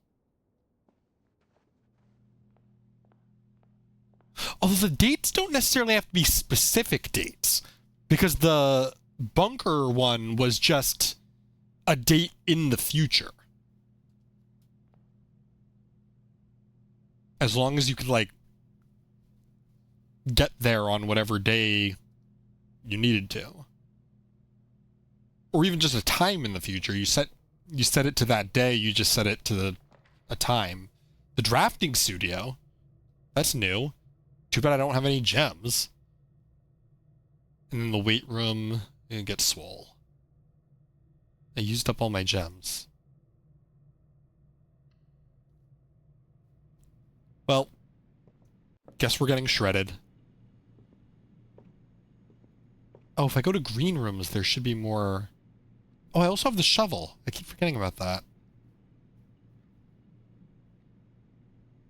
Although the dates don't necessarily have to be specific dates, because the bunker one was just a date in the future. As long as you could, like, get there on whatever day you needed to. Or even just a time in the future. You set it to that day, you just set it to a time. The drafting studio, that's new. Too bad I don't have any gems. And then the weight room, it gets swole. I used up all my gems. Well, guess we're getting shredded. Oh, if I go to green rooms, there should be more... Oh, I also have the shovel. I keep forgetting about that.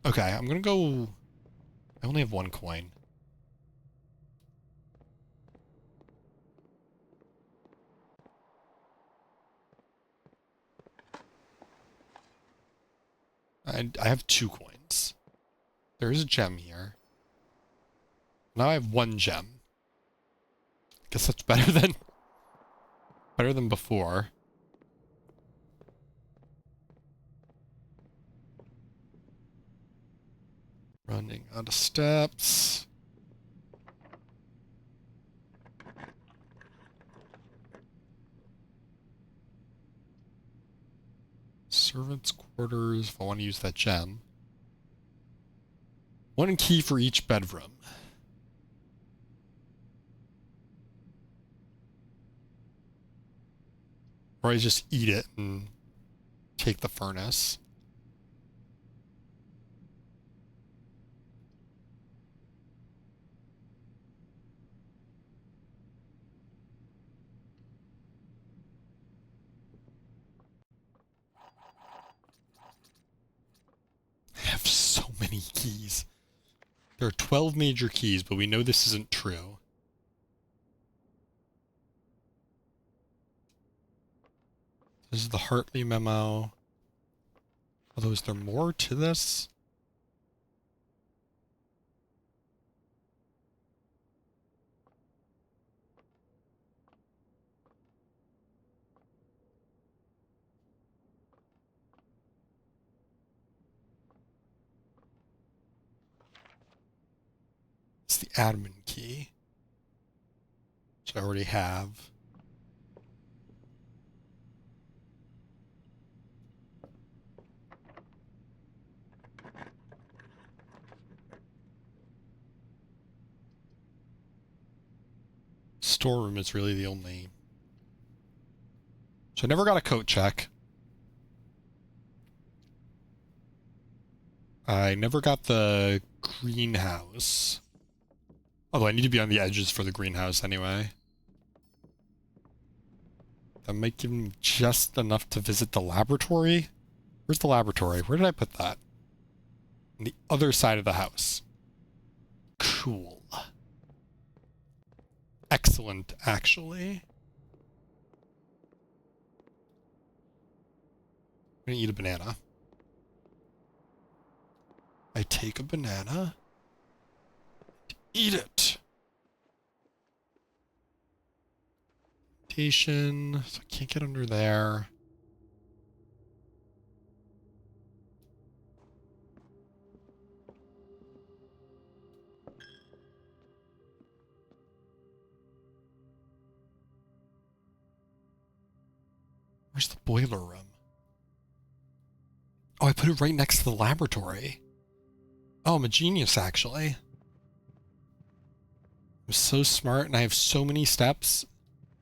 Okay, I'm gonna go... I only have 1 coin. I have 2 coins. There is a gem here. Now I have 1 gem. Guess that's better than before. Running out of steps. Servants' quarters, if I want to use that gem. One key for each bedroom. Or I just eat it and take the furnace. I have so many keys. There are 12 major keys, but we know this isn't true. This is the Hartley memo. Although, is there more to this? It's the admin key, which I already have. Storeroom is really the only. So I never got a coat check. I never got the greenhouse. Although I need to be on the edges for the greenhouse anyway. That might give me just enough to visit the laboratory. Where's the laboratory? Where did I put that? On the other side of the house. Cool. Excellent, actually. I'm gonna eat a banana. I take a banana. Eat it. Station. So I can't get under there. Where's the boiler room? Oh, I put it right next to the laboratory. Oh, I'm a genius, actually. I'm so smart, and I have so many steps.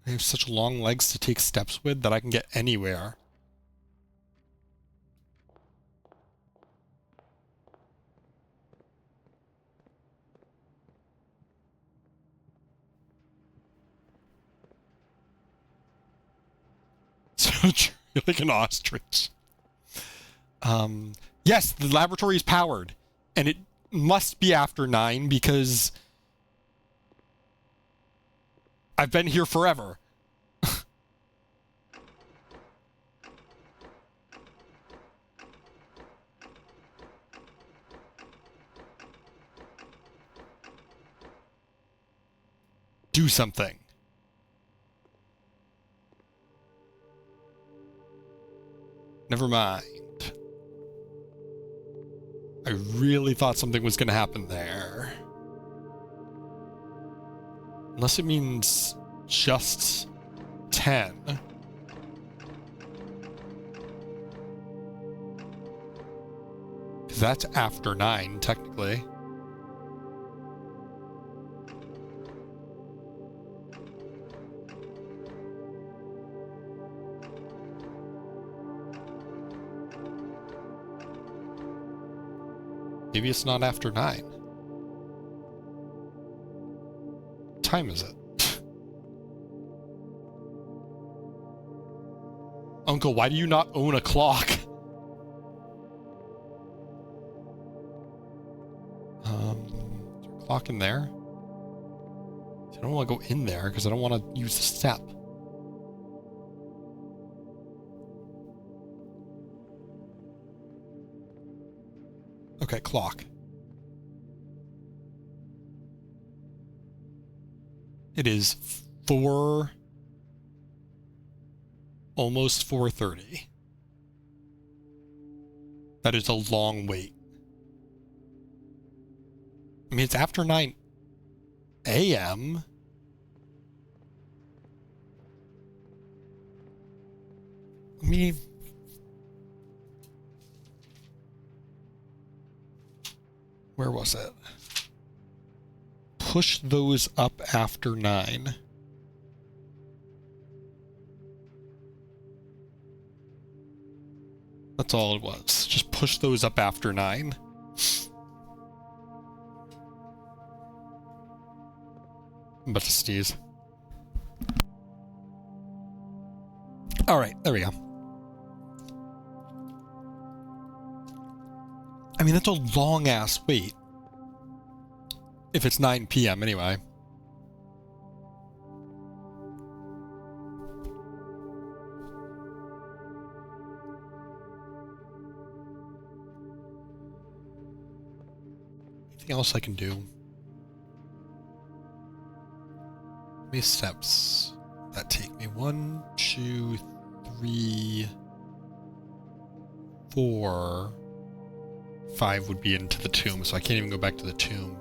I have such long legs to take steps with that I can get anywhere. So true, like an ostrich. Yes, the laboratory is powered, and it must be after 9 because I've been here forever. Do something. Never mind. I really thought something was going to happen there. Unless it means just 10. Because that's after 9, technically. Maybe it's not after 9. What time is it? Uncle, why do you not own a clock? Is there a clock in there? I don't want to go in there because I don't want to use the step. Okay, clock. It is 4, almost 4:30. That is a long wait. I mean, it's after 9 a.m. I mean, where was it? Push those up after 9. That's all it was. Just push those up after 9. I'm about to sneeze. Alright, there we go. I mean, that's a long-ass wait. If it's 9 p.m. anyway. Anything else I can do? How many steps that take me? 1, 2, 3, 4. 5 would be into the tomb, so I can't even go back to the tomb.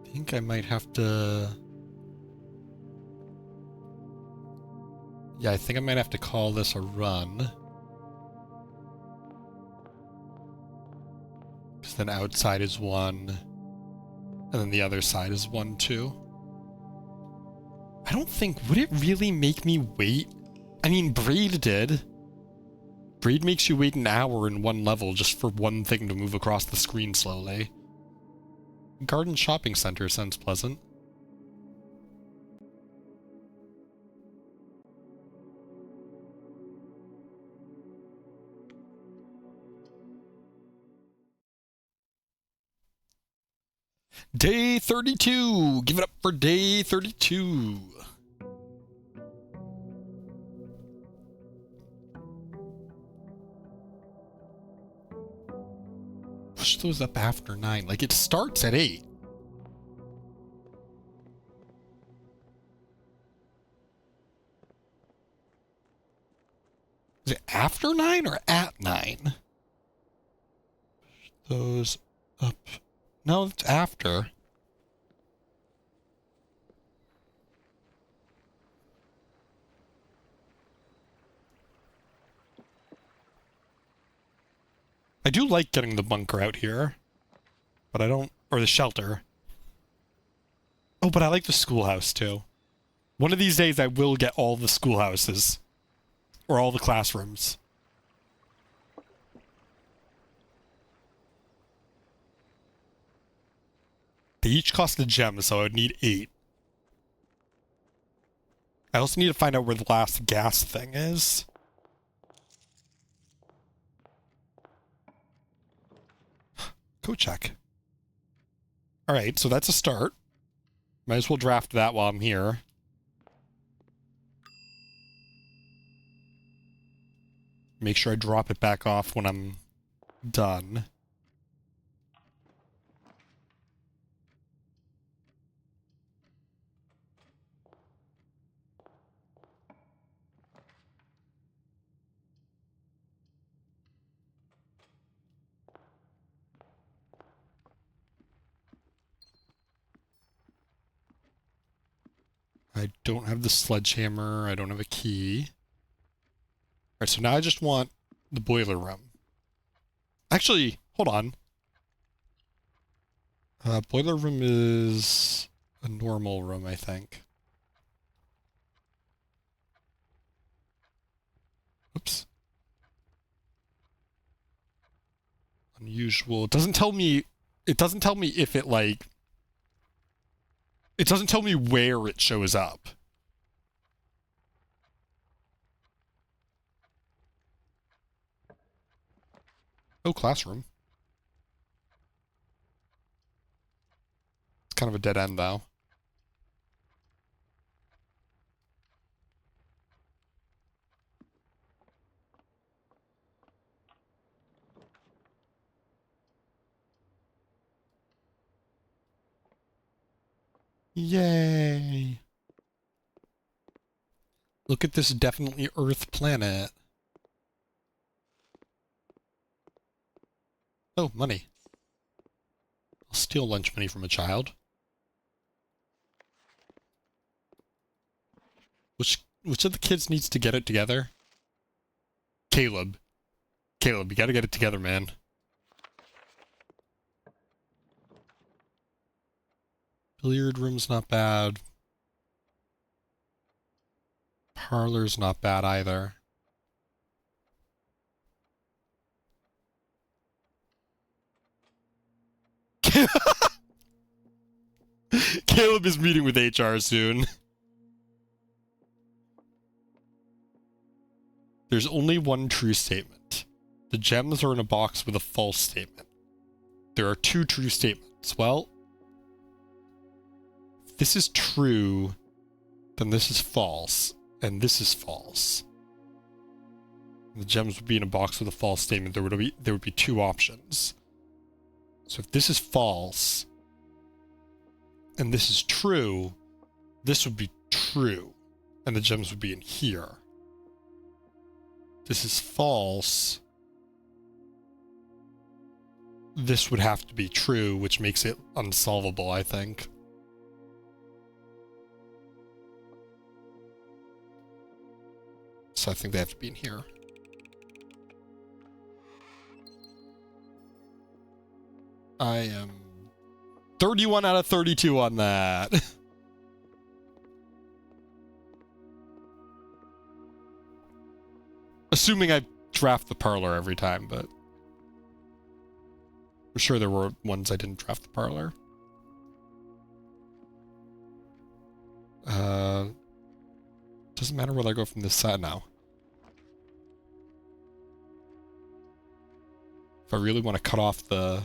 I think I might have to... Yeah, I think I might have to call this a run. Because then outside is 1. And then the other side is 1, too. I don't think... Would it really make me wait? I mean, Braid did. Braid makes you wait an hour in one level just for one thing to move across the screen slowly. Garden Shopping Center sounds pleasant. Day 32! Give it up for day 32! Push those up after 9. Like, it starts at 8. Is it after 9 or at 9? Push those up. No, it's after. I do like getting the bunker out here. But I don't... Or the shelter. Oh, but I like the schoolhouse, too. One of these days I will get all the schoolhouses. Or all the classrooms. They each cost a gem, so I would need 8. I also need to find out where the last gas thing is. Go check. Alright, so that's a start. Might as well draft that while I'm here. Make sure I drop it back off when I'm done. I don't have the sledgehammer. I don't have a key. Alright, so now I just want the boiler room. Actually, hold on. Boiler room is a normal room, I think. Oops. Unusual. It doesn't tell me if it, like... It doesn't tell me where it shows up. Oh, classroom. It's kind of a dead end, though. Yay! Look at this definitely Earth planet. Oh, money. I'll steal lunch money from a child. Which of the kids needs to get it together? Caleb. Caleb, you gotta get it together, man. Billiard room's not bad. Parlor's not bad either. Caleb is meeting with HR soon. There's only one true statement. The gems are in a box with a false statement. There are two true statements. Well, if this is true, then this is false, and this is false. The gems would be in a box with a false statement. There would be two options. So if this is false, and this is true, this would be true, and the gems would be in here. This is false. This would have to be true, which makes it unsolvable, I think. So I think they have to be in here. I am 31 out of 32 on that. Assuming I draft the parlor every time, but I'm sure there were ones I didn't draft the parlor. Doesn't matter whether I go from this side now. If I really want to cut off the...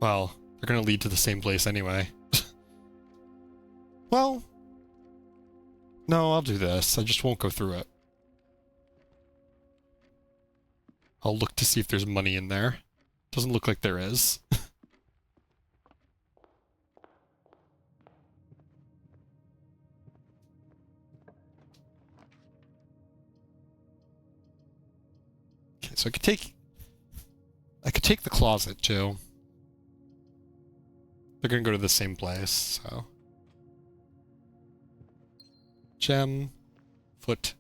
Well, they're going to lead to the same place anyway. Well... No, I'll do this. I just won't go through it. I'll look to see if there's money in there. Doesn't look like there is. Okay, so I could take the closet too. They're gonna go to the same place, so. Gem, foot.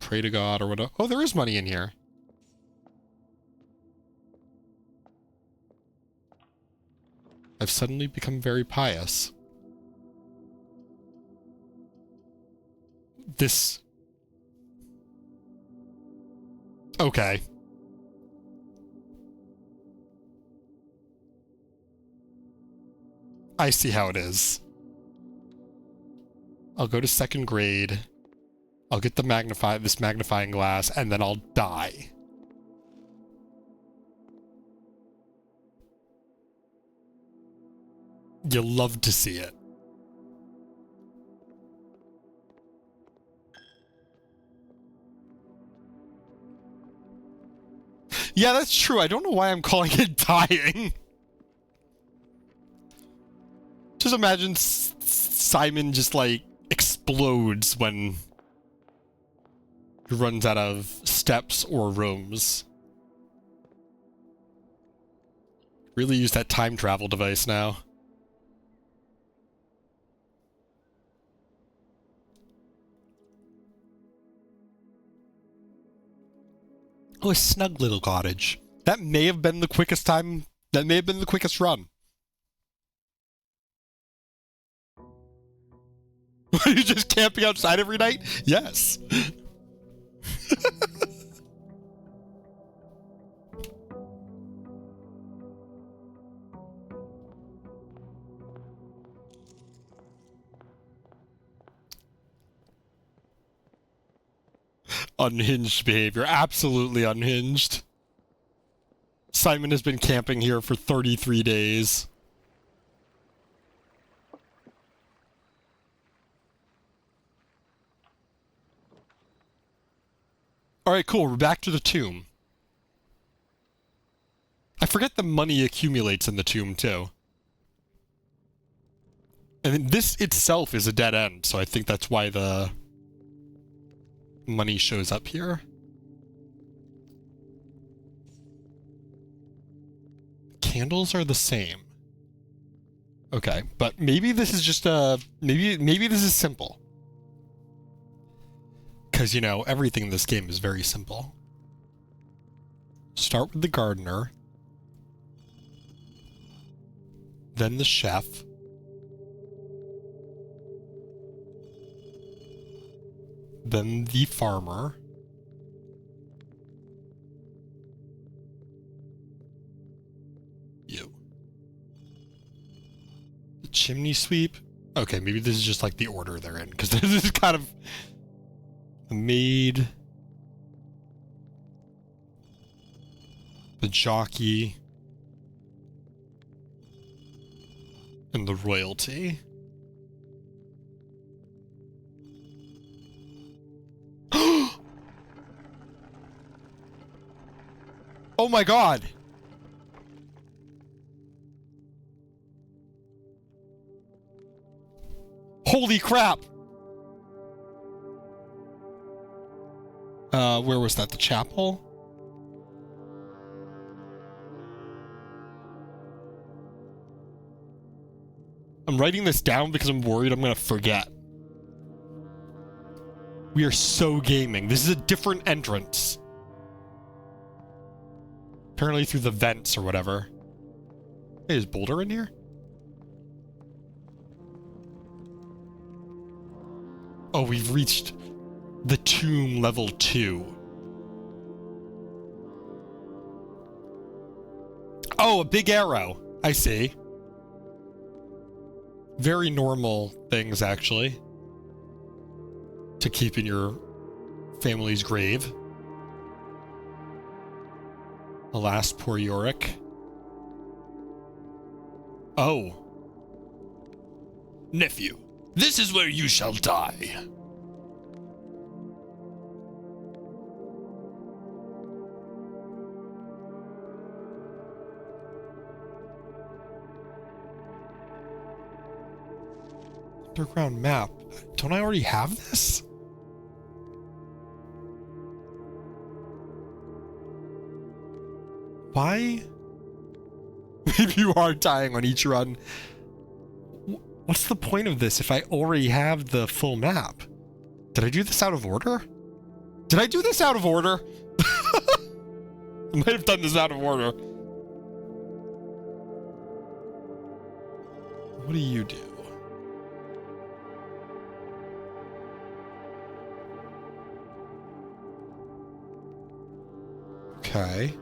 Pray to God or whatever. Oh, there is money in here. I've suddenly become very pious. This... Okay. I see how it is. I'll go to second grade. I'll get the this magnifying glass, and then I'll die. You'll love to see it. Yeah, that's true. I don't know why I'm calling it dying. Just imagine Simon just, like, explodes when he runs out of steps or rooms. Really use that time travel device now. Oh, a snug little cottage. That may have been the quickest time. That may have been the quickest run. Are you just camping outside every night? Yes. Unhinged behavior. Absolutely unhinged. Simon has been camping here for 33 days. Alright, cool. We're back to the tomb. I forget the money accumulates in the tomb, too. And this itself is a dead end, so I think that's why the money shows up here. Candles are the same. Okay, but maybe this is just maybe this is simple. Because, you know, everything in this game is very simple. Start with the gardener. Then the chef. Then the farmer. You. The chimney sweep. Okay, maybe this is just like the order they're in, because this is kind of the maid, the jockey, and the royalty. Oh my god! Holy crap! Where was that? The chapel? I'm writing this down because I'm worried I'm gonna forget. We are so gaming. This is a different entrance. Apparently through the vents or whatever. Hey, is Boulder in here? Oh, we've reached the tomb level 2. Oh, a big arrow. I see. Very normal things, actually, to keep in your family's grave. Alas, poor Yorick. Oh. Nephew, this is where you shall die. Underground map. Don't I already have this? Why? Maybe you are dying on each run. What's the point of this if I already have the full map? Did I do this out of order? Did I do this out of order? I might have done this out of order. What do you do? Okay.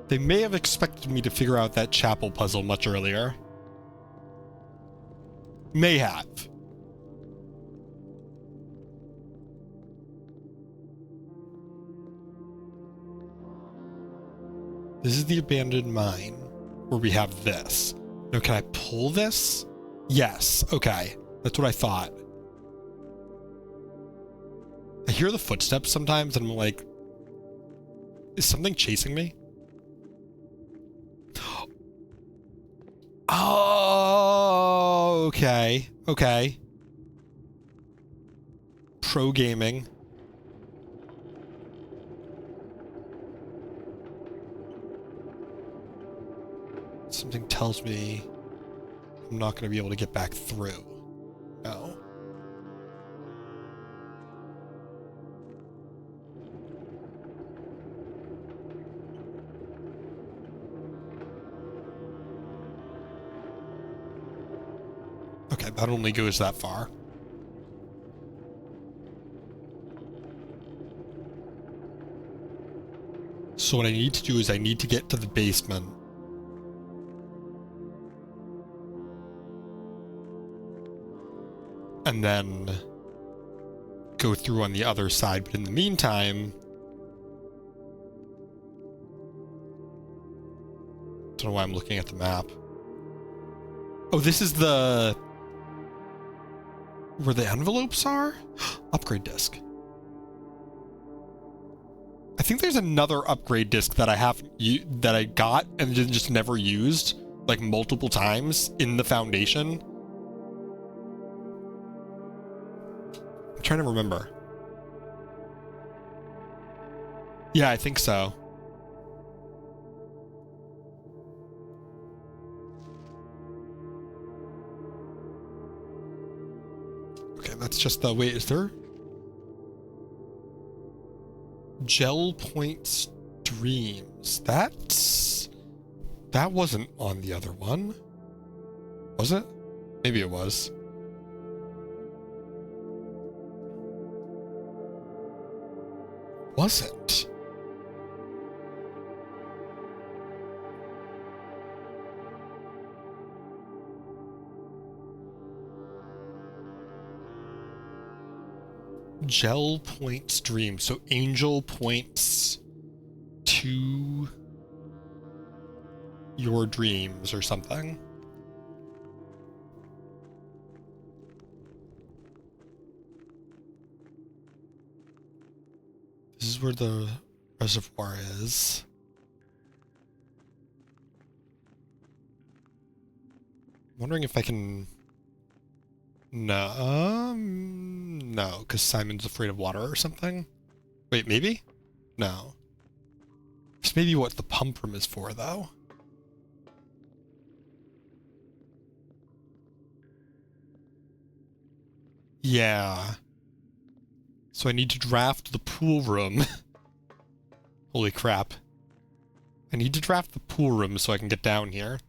They may have expected me to figure out that chapel puzzle much earlier. May have. This is the abandoned mine where we have this. Now, can I pull this? Yes. Okay. That's what I thought. I hear the footsteps sometimes and I'm like, is something chasing me? Oh, okay. Okay. Pro gaming. Something tells me I'm not going to be able to get back through. No. Okay, that only goes that far. So what I need to do is I need to get to the basement. And then go through on the other side. But in the meantime, don't know why I'm looking at the map. Oh, this is the Where the envelopes are? Upgrade disc. I think there's another upgrade disc that that I got and then just never used, like multiple times in the Foundation. I'm trying to remember. Yeah, I think so. Okay, that's just the... Wait, is there... Gel Point Streams. That wasn't on the other one. Was it? Maybe it was. Wasn't. Gel Point Stream. So Angel points to your dreams or something. This is where the reservoir is. I'm wondering if I can... No, no, because Simon's afraid of water or something. Wait, maybe? No. This may be what the pump room is for, though. Yeah. So I need to draft the pool room. Holy crap. I need to draft the pool room so I can get down here.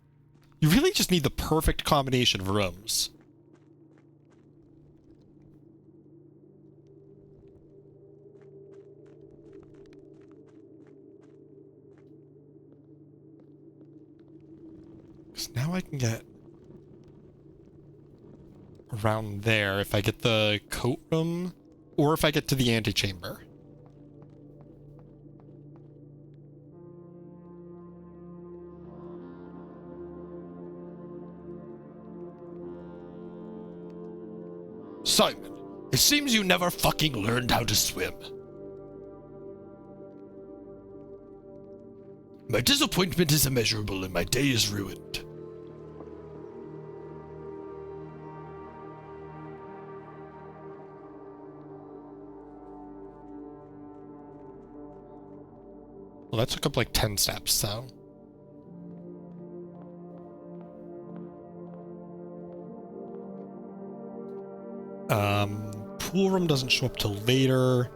You really just need the perfect combination of rooms. Because now I can get around there if I get the coat room, or if I get to the antechamber. Simon, it seems you never fucking learned how to swim. My disappointment is immeasurable and my day is ruined. Well, that took up like 10 steps, so... Pool room doesn't show up till later.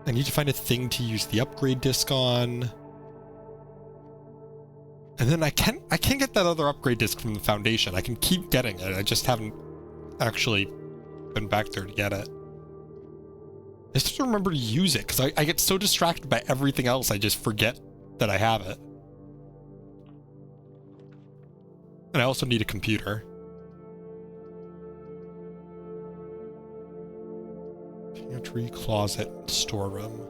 I need to find a thing to use the upgrade disc on. And then I can get that other upgrade disc from the Foundation. I can keep getting it. I just haven't actually been back there to get it. I just have to remember to use it, because I get so distracted by everything else, I just forget that I have it. And I also need a computer. Pantry, closet, storeroom.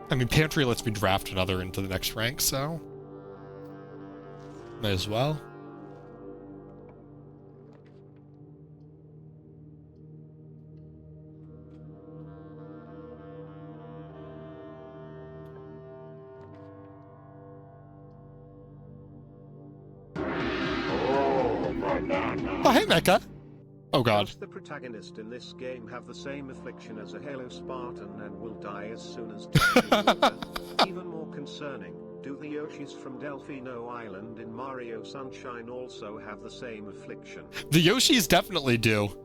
I mean, pantry lets me draft another into the next rank, so... might as well. Oh, hey, Mecha! Oh god. Does the protagonist in this game have the same affliction as a Halo Spartan and will die as soon as Even more concerning, do the Yoshis from Delfino Island in Mario Sunshine also have the same affliction? The Yoshis definitely do.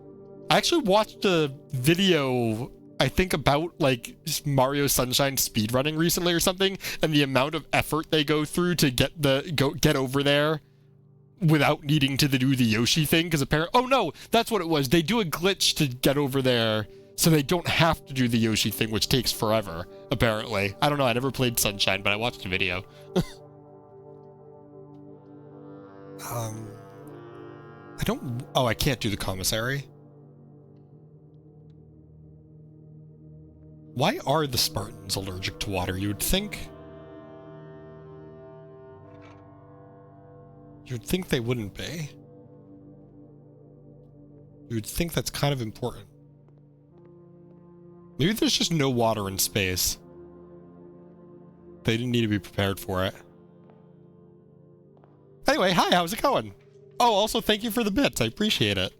I actually watched a video, I think, about, like, Mario Sunshine speedrunning recently or something, and the amount of effort they go through to get over there without needing to do the Yoshi thing, because apparently... Oh no, that's what it was. They do a glitch to get over there, so they don't have to do the Yoshi thing, which takes forever, apparently. I don't know, I never played Sunshine, but I watched a video. I don't... Oh, I can't do the commissary. Why are the Spartans allergic to water, you would think? You'd think they wouldn't be. You'd think that's kind of important. Maybe there's just no water in space. They didn't need to be prepared for it. Anyway, hi, how's it going? Oh, also thank you for the bits. I appreciate it.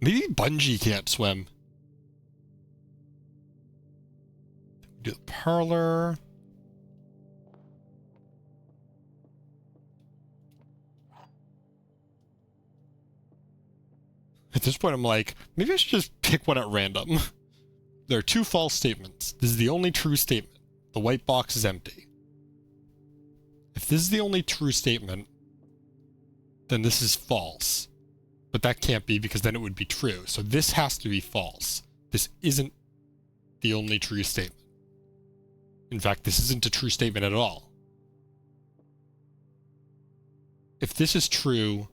Maybe Bungie can't swim. Do the parlor. At this point, I'm like, maybe I should just pick one at random. There are two false statements. This is the only true statement. The white box is empty. If this is the only true statement, then this is false. But that can't be because then it would be true. So this has to be false. This isn't the only true statement. In fact, this isn't a true statement at all. If this is true,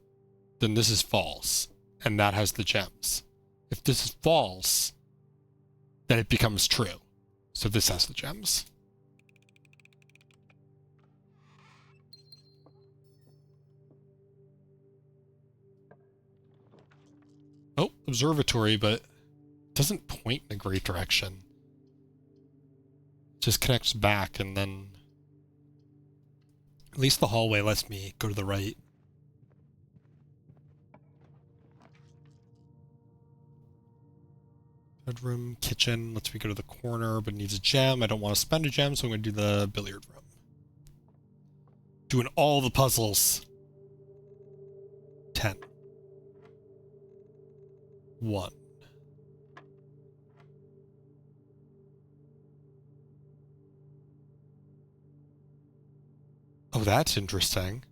then this is false. And that has the gems. If this is false, then it becomes true. So this has the gems. Oh, observatory, but it doesn't point in a great direction. It just connects back, and then at least the hallway lets me go to the right. Bedroom, kitchen, lets me go to the corner, but needs a gem. I don't want to spend a gem, so I'm going to do the billiard room. Doing all the puzzles. 10. 1. Oh, that's interesting.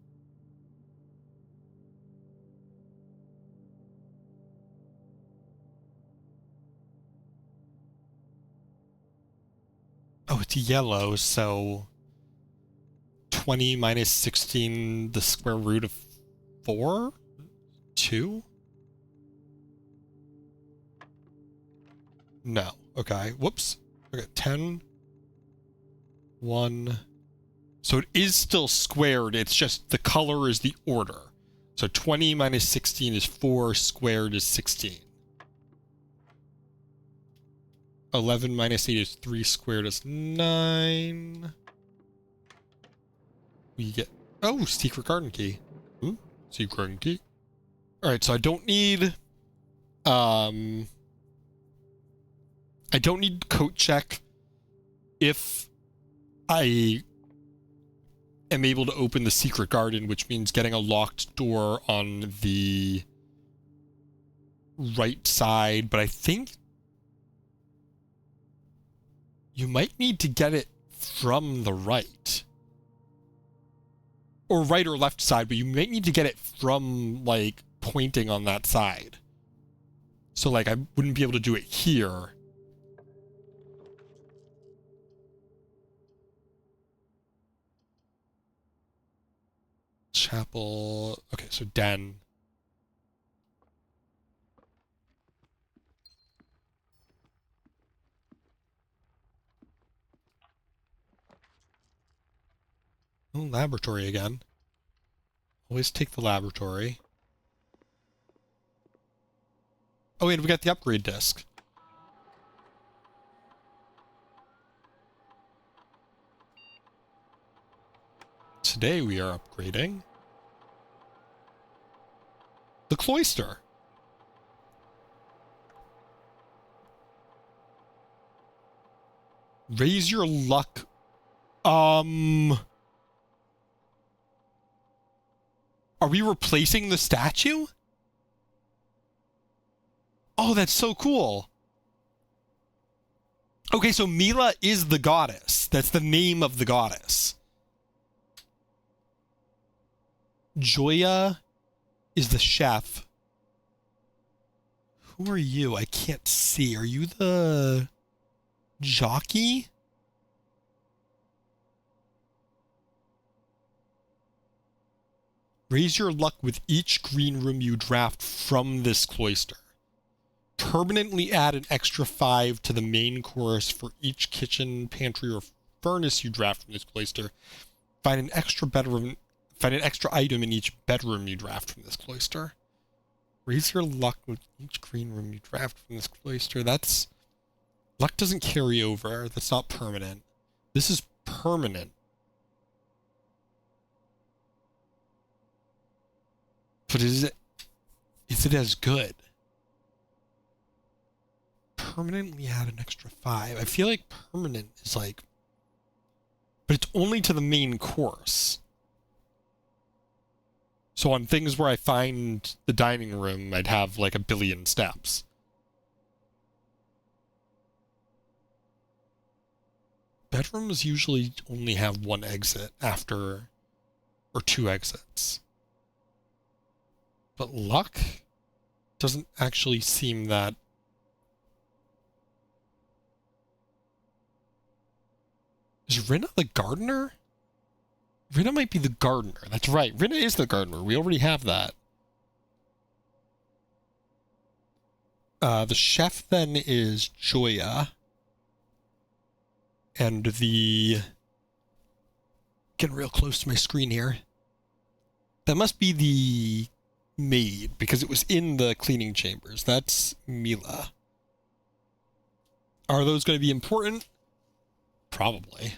Oh, it's yellow, so 20 minus 16, the square root of 4? 2? No. Okay. Whoops. Okay, 10. 1. So it is still squared, it's just the color is the order. So 20 minus 16 is 4, squared is 16. 11 minus 8 is 3, squared is 9. We get... Oh, secret garden key. Ooh, secret garden key. Alright, so I don't need... I don't need coat check if I am able to open the secret garden, which means getting a locked door on the right side, but I think you might need to get it from the right. Or right or left side, but you might need to get it from, like, pointing on that side. So, like, I wouldn't be able to do it here. Chapel. Okay, so den. Oh, laboratory again. Always take the laboratory. Oh, and we got the upgrade disc. Today we are upgrading the cloister. Raise your luck. Are we replacing the statue? Oh, that's so cool. Okay, so Mila is the goddess. That's the name of the goddess. Joya is the chef. Who are you? I can't see. Are you the jockey? Raise your luck with each green room you draft from this cloister. Permanently add an extra 5 to the main course for each kitchen, pantry, or furnace you draft from this cloister. Find an extra item in each bedroom you draft from this cloister. Raise your luck with each green room you draft from this cloister. That's... Luck doesn't carry over. That's not permanent. This is permanent. But is it as good? Permanently add an extra 5. I feel like permanent is like... But it's only to the main course. So on things where I find the dining room, I'd have like 1 billion steps. Bedrooms usually only have 1 exit after... Or 2 exits. But luck doesn't actually seem that... Is Rinna the gardener? Rinna might be the gardener. That's right. Rinna is the gardener. We already have that. The chef then is Joya. And the... Getting real close to my screen here. That must be the maid, because it was in the cleaning chambers. That's Mila. Are those going to be important? Probably.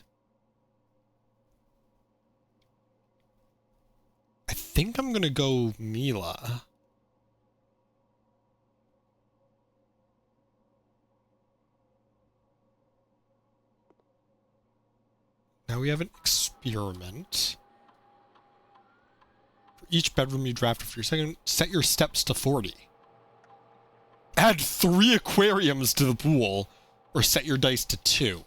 I think I'm going to go Mila. Now we have an experiment. For each bedroom you draft for your second, set your steps to 40. Add 3 aquariums to the pool, or set your dice to 2.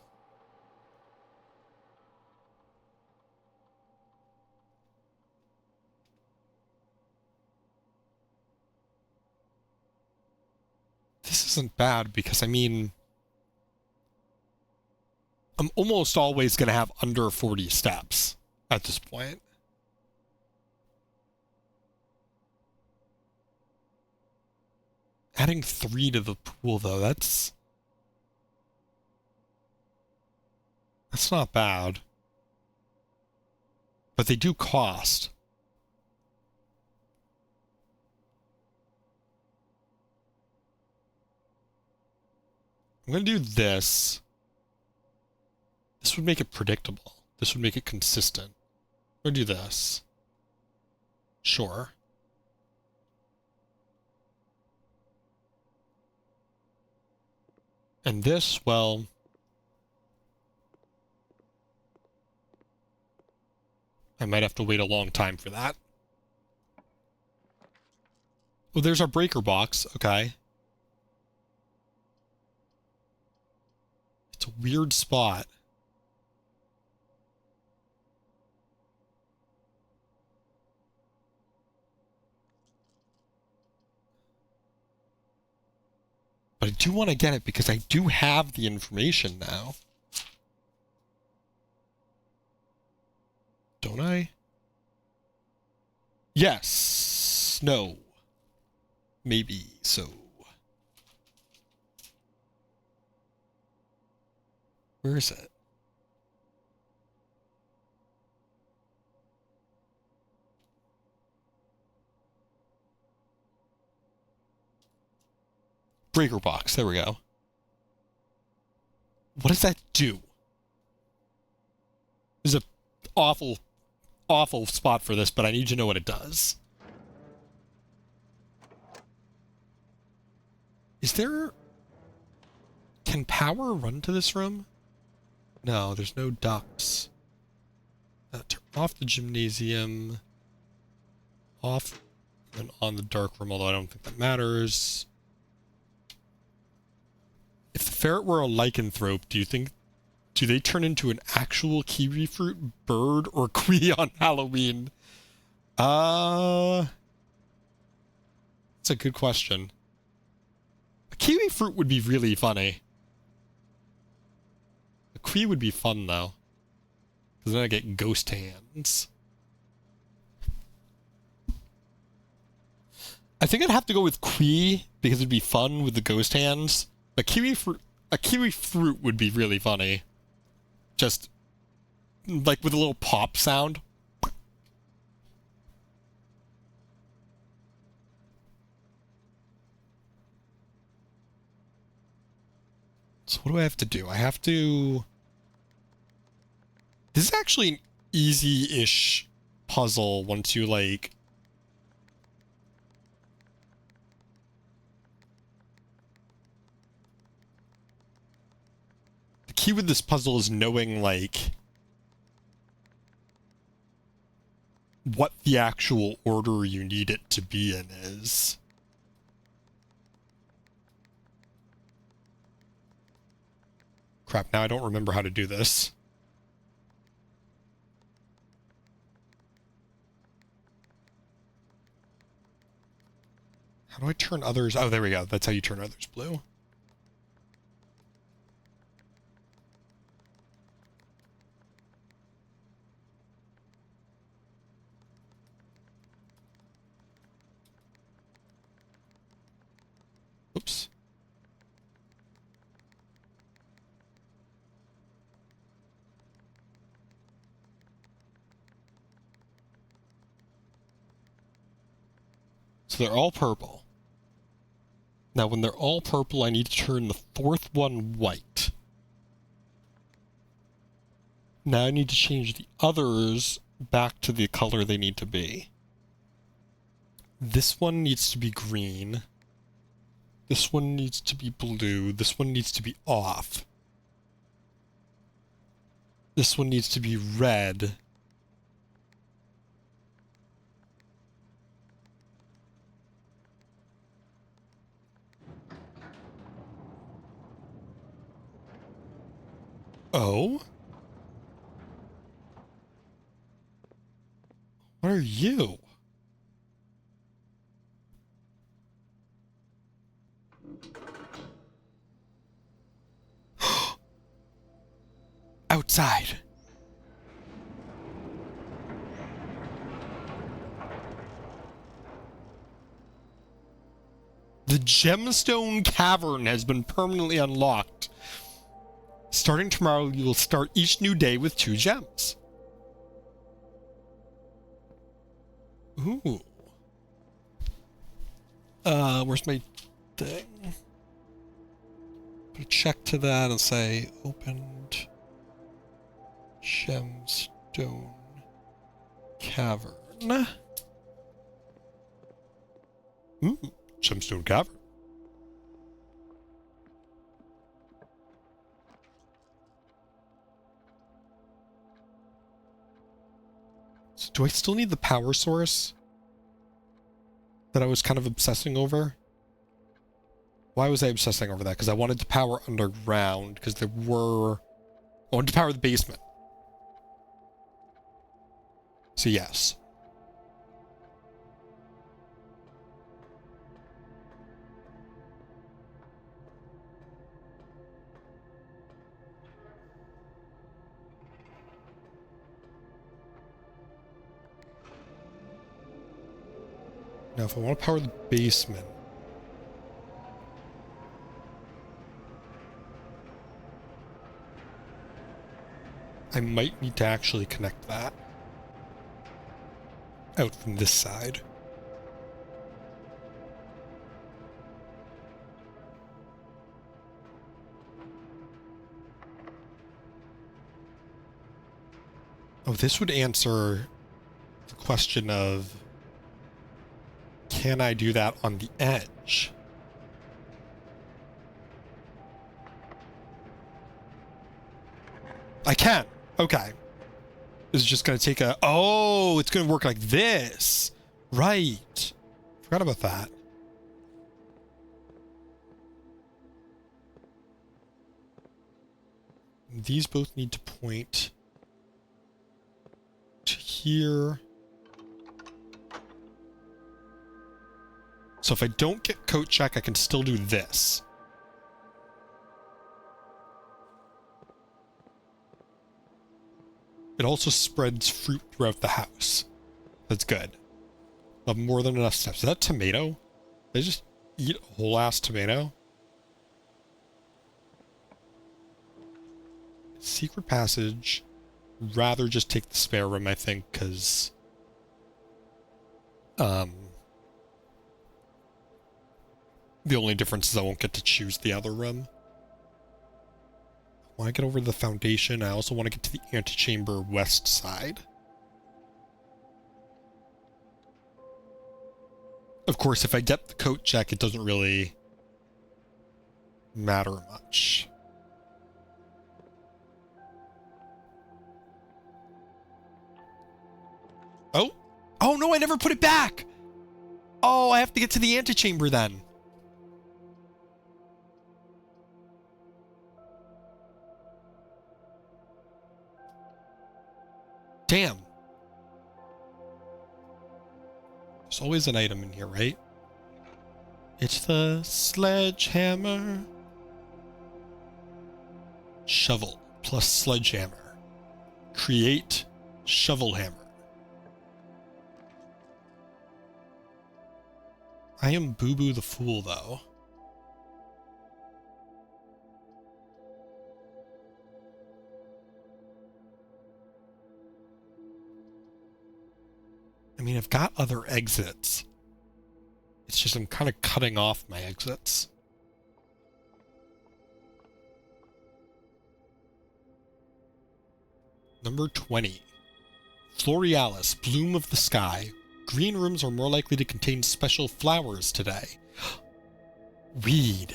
This isn't bad because, I mean, I'm almost always going to have under 40 steps at this point. Adding 3 to the pool, though, that's not bad. But they do cost. I'm going to do this. This would make it predictable. This would make it consistent. I'm going to do this. Sure. And this, well... I might have to wait a long time for that. Oh, there's our breaker box. Okay. It's a weird spot. But I do want to get it because I do have the information now. Don't I? Yes. No. Maybe so. Where is it? Breaker box. There we go. What does that do? This is an awful, awful spot for this, but I need to know what it does. Is there... Can power run to this room? No, there's no ducts. Turn off the gymnasium. Off and on the dark room, although I don't think that matters. If the ferret were a lycanthrope, do they turn into an actual kiwi fruit, bird, or Kiwi on Halloween? That's a good question. A kiwi fruit would be really funny. A Kiwi would be fun, though. Because then I get ghost hands. I think I'd have to go with Kiwi because it'd be fun with the ghost hands. But a kiwi fruit would be really funny. Just like with a little pop sound. So what do I have to do? I have to... This is actually an easy-ish puzzle once you, like... The key with this puzzle is knowing, like... what the actual order you need it to be in is. Crap, now I don't remember how to do this. How do I turn others? Oh, there we go. That's how you turn others blue. Oops. So they're all purple. Now, when they're all purple, I need to turn the fourth one white. Now I need to change the others back to the color they need to be. This one needs to be green. This one needs to be blue. This one needs to be off. This one needs to be red. Oh? What are you? Outside. The gemstone cavern has been permanently unlocked. Starting tomorrow, you will start each new day with 2 gems. Ooh. Where's my thing? Put a check to that and say opened gemstone cavern. Ooh, gemstone cavern. So do I still need the power source that I was kind of obsessing over? Why was I obsessing over that? Because I wanted to power underground, because I wanted to power the basement. So yes. Now, if I want to power the basement... I might need to actually connect that out from this side. Oh, this would answer the question of, can I do that on the edge? I can. Okay. This is just going to take a... Oh, it's going to work like this. Right. Forgot about that. These both need to point to here. So if I don't get coat check, I can still do this. It also spreads fruit throughout the house. That's good. I'll have more than enough steps. Is that tomato? They just eat a whole ass tomato. Secret passage. Rather just take the spare room, I think, because the only difference is I won't get to choose the other room. I want to get over to the foundation. I also want to get to the antechamber west side. Of course, if I get the coat check, it doesn't really matter much. Oh! Oh no, I never put it back! Oh, I have to get to the antechamber then. Damn. There's always an item in here, right? It's the sledgehammer. Shovel plus sledgehammer. Create shovel hammer. I am Boo Boo the Fool, though. I mean, I've got other exits. It's just I'm kind of cutting off my exits. Number 20. Florealis, bloom of the sky. Green rooms are more likely to contain special flowers today. Weed.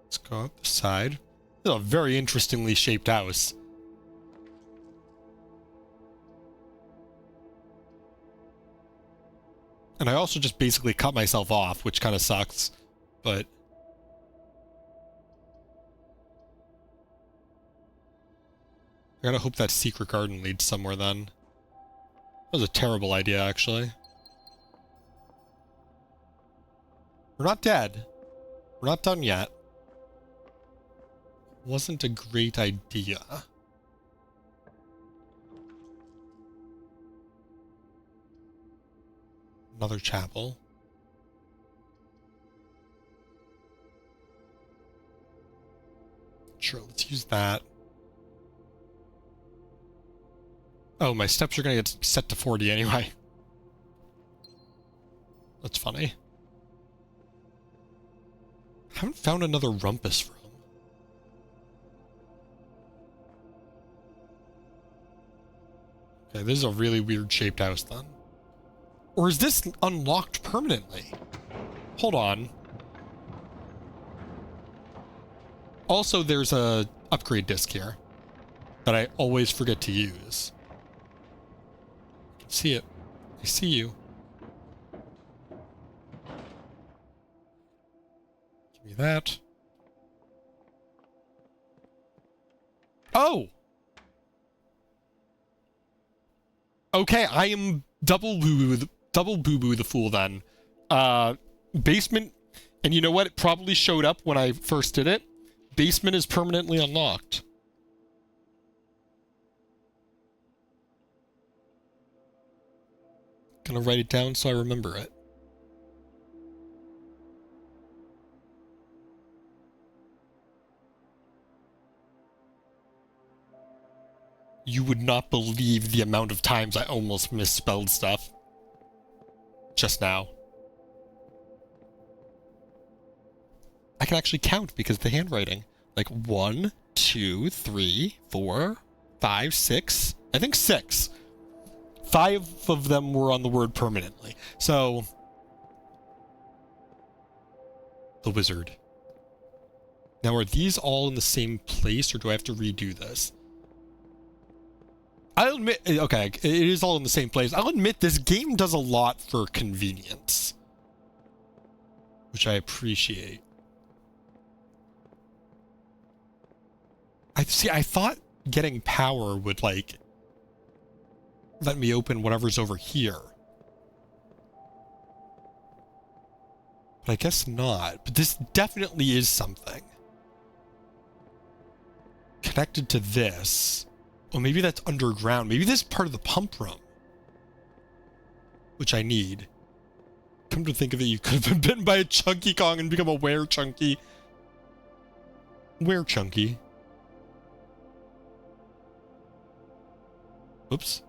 Let's go up the side. This is a very interestingly shaped house. And I also just basically cut myself off, which kind of sucks, but... I gotta hope that secret garden leads somewhere then. That was a terrible idea, actually. We're not dead. We're not done yet. Wasn't a great idea. Another chapel. Sure, let's use that. Oh, my steps are gonna get set to 40 anyway. That's funny. I haven't found another rumpus room. Okay, this is a really weird shaped house then. Or is this unlocked permanently? Hold on. Also, there's a upgrade disc here that I always forget to use. I can see it. I see you. Give me that. Oh! Okay, I am double boo boo the fool then. Basement, and you know what? It probably showed up when I first did it. Basement is permanently unlocked. Gonna write it down so I remember it. You would not believe the amount of times I almost misspelled stuff. Just now. I can actually count because of the handwriting. Like 1, 2, 3, 4, 5, 6. I think 6. 5 of them were on the word permanently. So, the wizard. Now, are these all in the same place, or do I have to redo this? I'll admit, okay, it is all in the same place. I'll admit this game does a lot for convenience, which I appreciate. I thought getting power would, like, let me open whatever's over here. But I guess not. But this definitely is something. Connected to this. Oh, maybe that's underground. Maybe this is part of the pump room. Which I need. Come to think of it, you could have been bitten by a Chunky Kong and become a were-chunky. Were-chunky. Oops.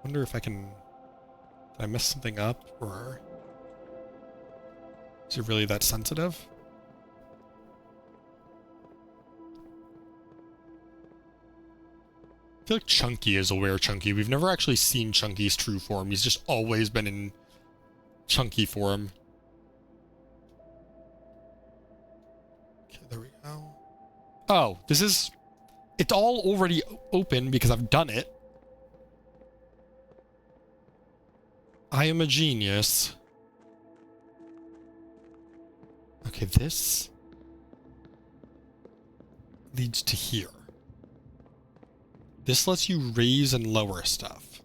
Wonder if I can... Did I mess something up, or... Is it really that sensitive? I feel like Chunky is a were-chunky. We've never actually seen Chunky's true form. He's just always been in Chunky form. Okay, there we go. Oh, this is... It's all already open because I've done it. I am a genius. Okay, this leads to here. This lets you raise and lower stuff.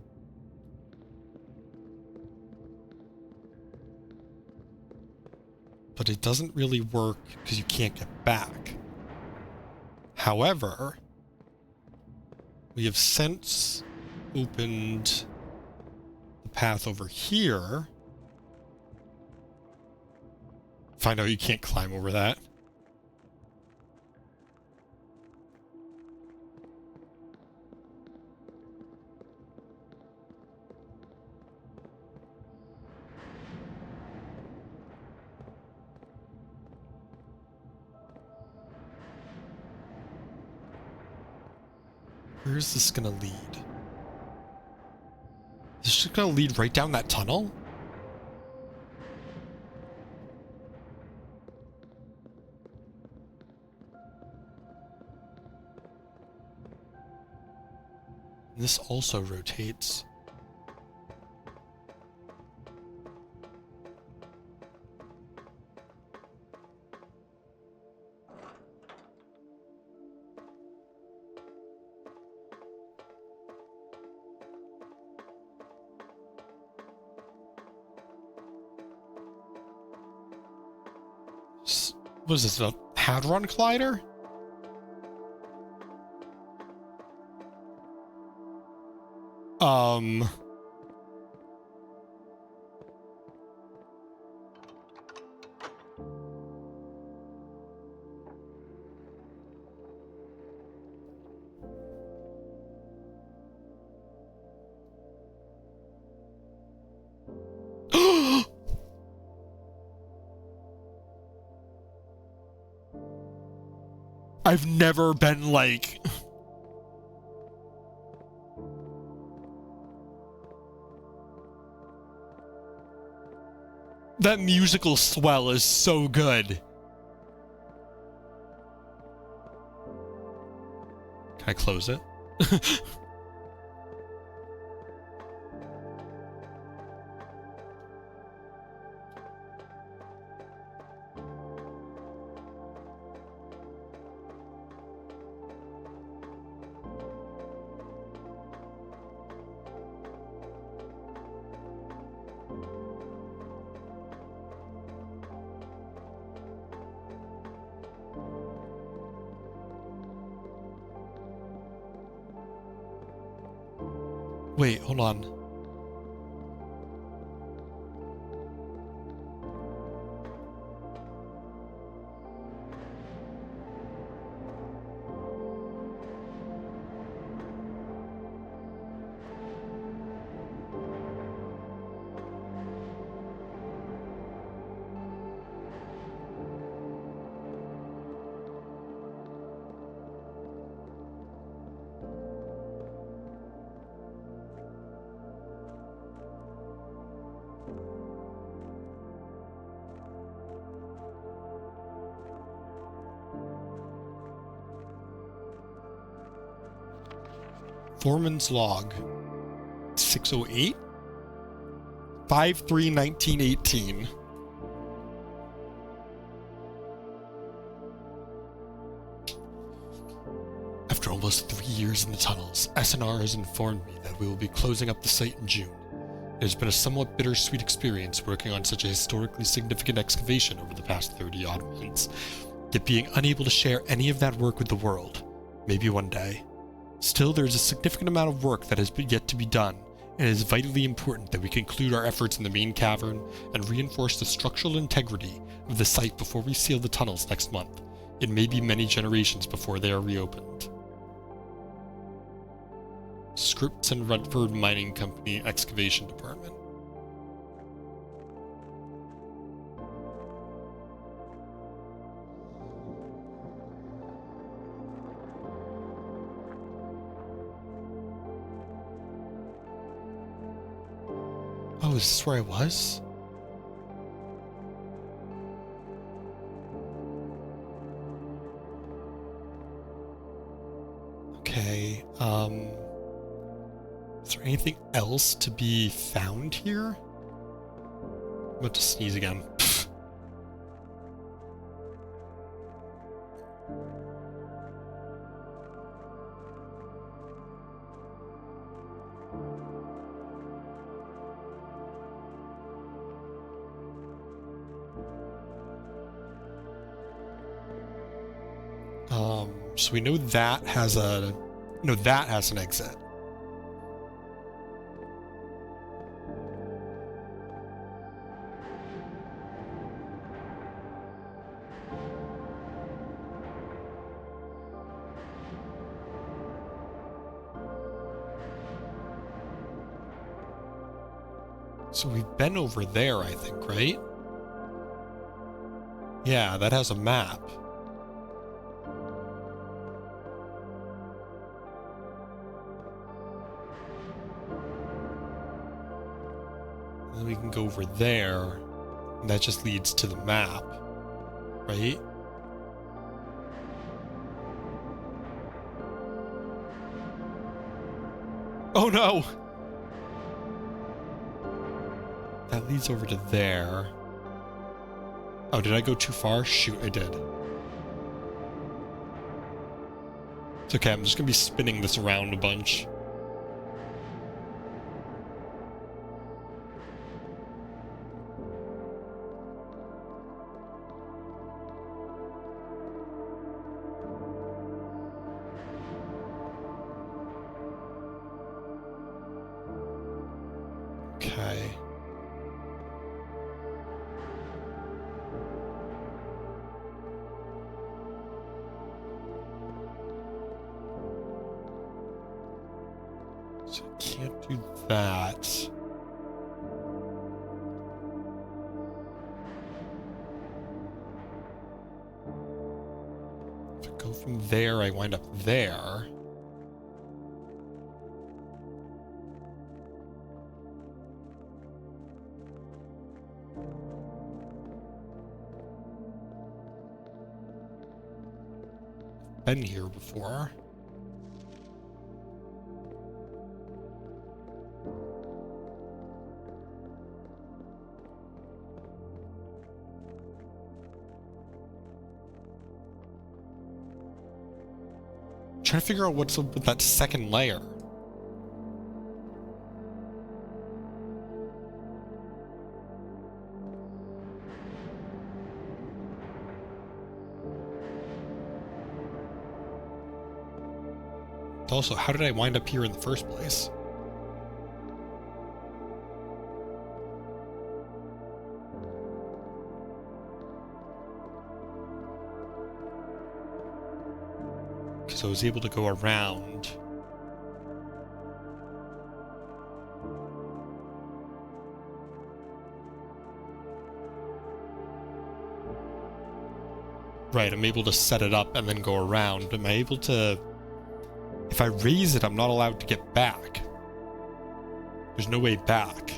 But it doesn't really work because you can't get back. However, we have since opened the path over here. Find out you can't climb over that. Where is this gonna lead? Is this just gonna lead right down that tunnel? This also rotates. What is this, a Hadron Collider? I've never been like... That musical swell is so good. Can I close it? Wait, hold on. Foreman's log 608 5/3/1918. After almost 3 years in the tunnels, SNR has informed me that we will be closing up the site in June. It has been a somewhat bittersweet experience working on such a historically significant excavation over the past 30-odd months. yet being unable to share any of that work with the world. Maybe one day. Still, there is a significant amount of work that has yet to be done, and it is vitally important that we conclude our efforts in the main cavern and reinforce the structural integrity of the site before we seal the tunnels next month. It may be many generations before they are reopened. Scripts and Redford Mining Company Excavation Department. Oh, is this where I was? Okay, is there anything else to be found here? I'm about to sneeze again. So we know that has a... No, that has an exit. So we've been over there, I think, right? Yeah, that has a map. And then we can go over there, and that just leads to the map, right? Oh no! That leads over to there. Oh, did I go too far? Shoot, I did. It's okay, I'm just gonna be spinning this around a bunch. Okay. So I can't do that. If I go from there, I wind up there. Been here before. Trying to figure out what's up with that second layer. Also, how did I wind up here in the first place? Because I was able to go around. Right, I'm able to set it up and then go around. Am I able to... If I raise it, I'm not allowed to get back. There's no way back.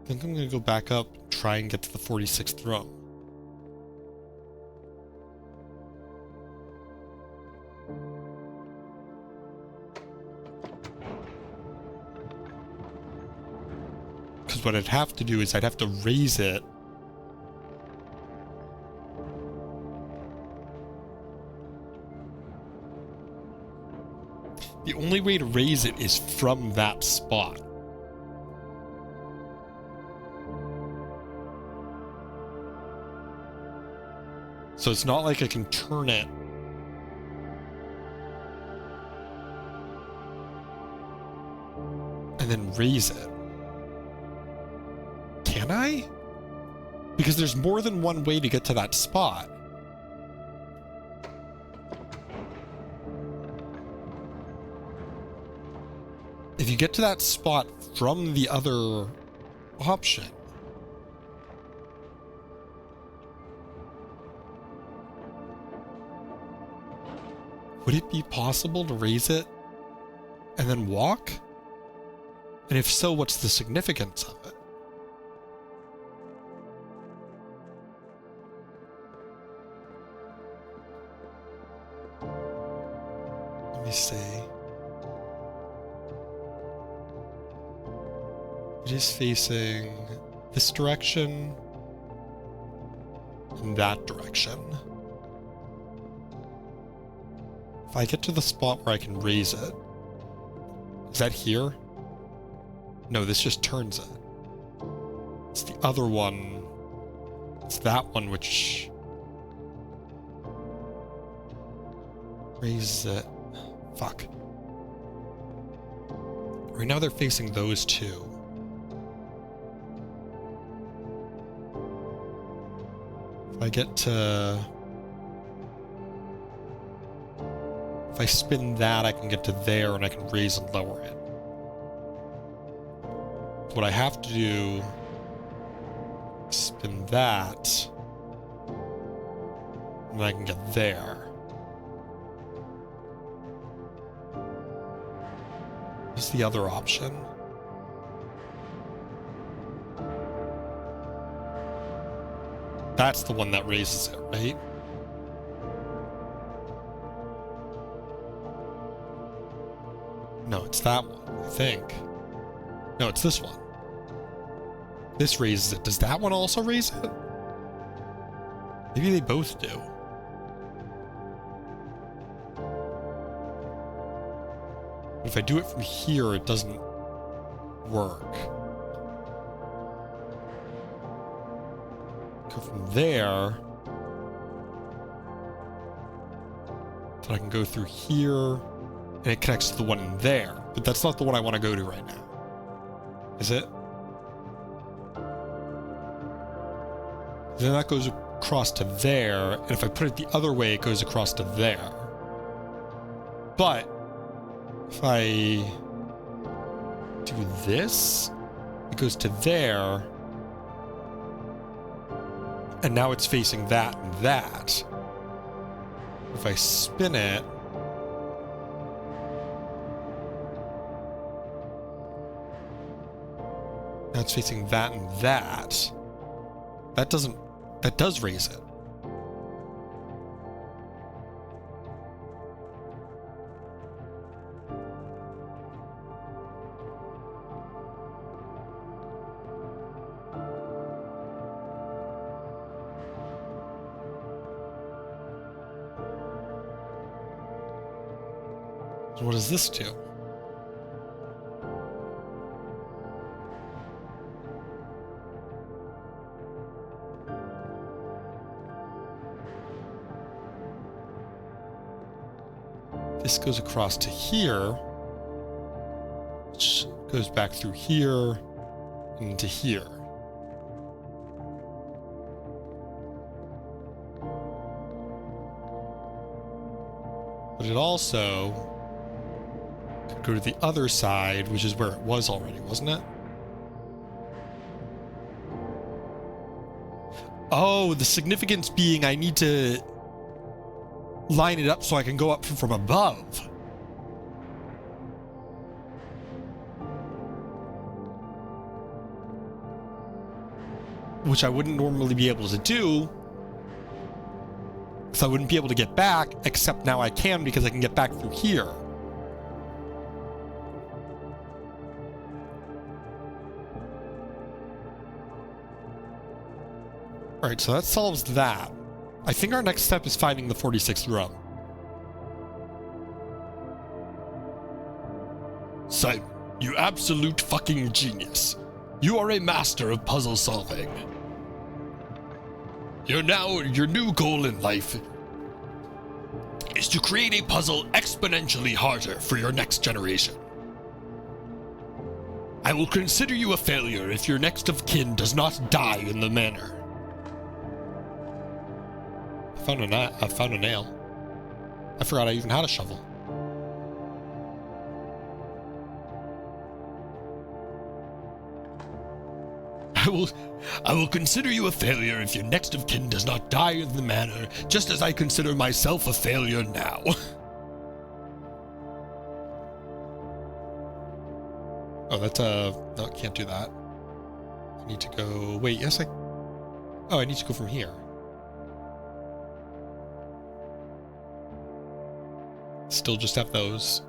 I think I'm going to go back up, try and get to the 46th row. Because what I'd have to do is I'd have to raise it. The only way to raise it is from that spot. So it's not like I can turn it and then raise it. Can I? Because there's more than one way to get to that spot. If you get to that spot from the other option, would it be possible to raise it and then walk? And if so, what's the significance of it? Let me see. It is facing this direction and that direction. If I get to the spot where I can raise it, is that here? No, this just turns it. It's the other one. It's that one which raises it. Fuck. Right now they're facing those two. If I get to... If I spin that, I can get to there and I can raise and lower it. What I have to do is spin that, and I can get there. What's the other option? That's the one that raises it, right? No, it's that one, I think. No, it's this one. This raises it. Does that one also raise it? Maybe they both do. If I do it from here, it doesn't work. Go from there. So I can go through here, and it connects to the one in there. But that's not the one I want to go to right now. Is it? Then that goes across to there, and if I put it the other way, it goes across to there. But if I do this, it goes to there, and now it's facing that and that. If I spin it, now it's facing that and that. That does raise it. So what does this do? This goes across to here, which goes back through here and into here. But it also could go to the other side, which is where it was already, wasn't it? Oh, the significance being I need to line it up so I can go up from above. Which I wouldn't normally be able to do, so I wouldn't be able to get back, except now I can because I can get back through here. Alright, so that solves that. I think our next step is finding the 46th room. Simon, you absolute fucking genius. You are a master of puzzle solving. Your new goal in life is to create a puzzle exponentially harder for your next generation. I will consider you a failure if your next of kin does not die in the manor. I found a nail. I forgot I even had a shovel. I will consider you a failure if your next of kin does not die in the manor, just as I consider myself a failure now. Oh, that's no, can't do that. I need to go, wait, yes, oh, I need to go from here. Still just have those.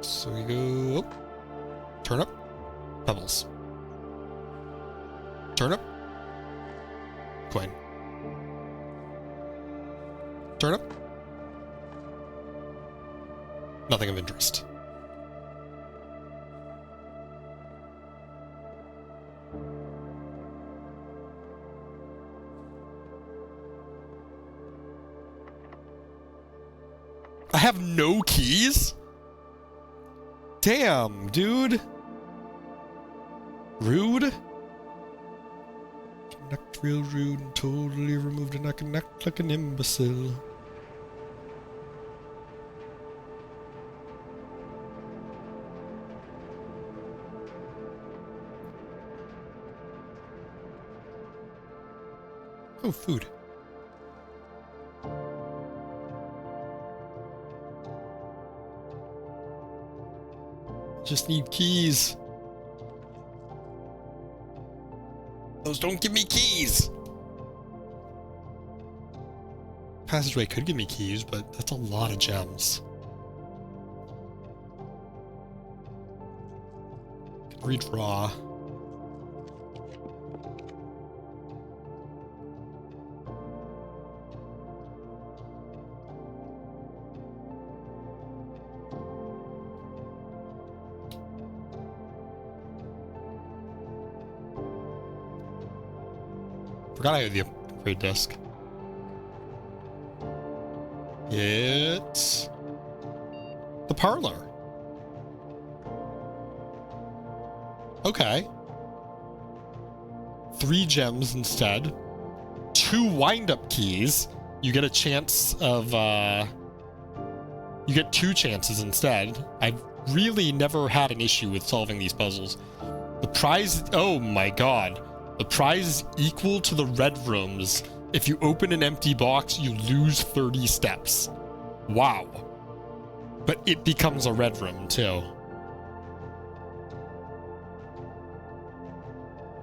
So we go, turnip, pebbles. Turnip, coin. Turnip. Nothing of interest. I have no keys? Damn, dude. Rude. Connect real rude and totally removed, and I connect like an imbecile. Oh, food. Just need keys. Those don't give me keys. Passageway could give me keys, but that's a lot of gems. Could redraw. Forgot I had the upgrade disc. It's the parlor. Okay. 3 gems instead. 2 wind-up keys. You get a chance of, you get 2 chances instead. I've really never had an issue with solving these puzzles. The prize, oh my god. The prize is equal to the red rooms. If you open an empty box, you lose 30 steps. Wow. But it becomes a red room, too.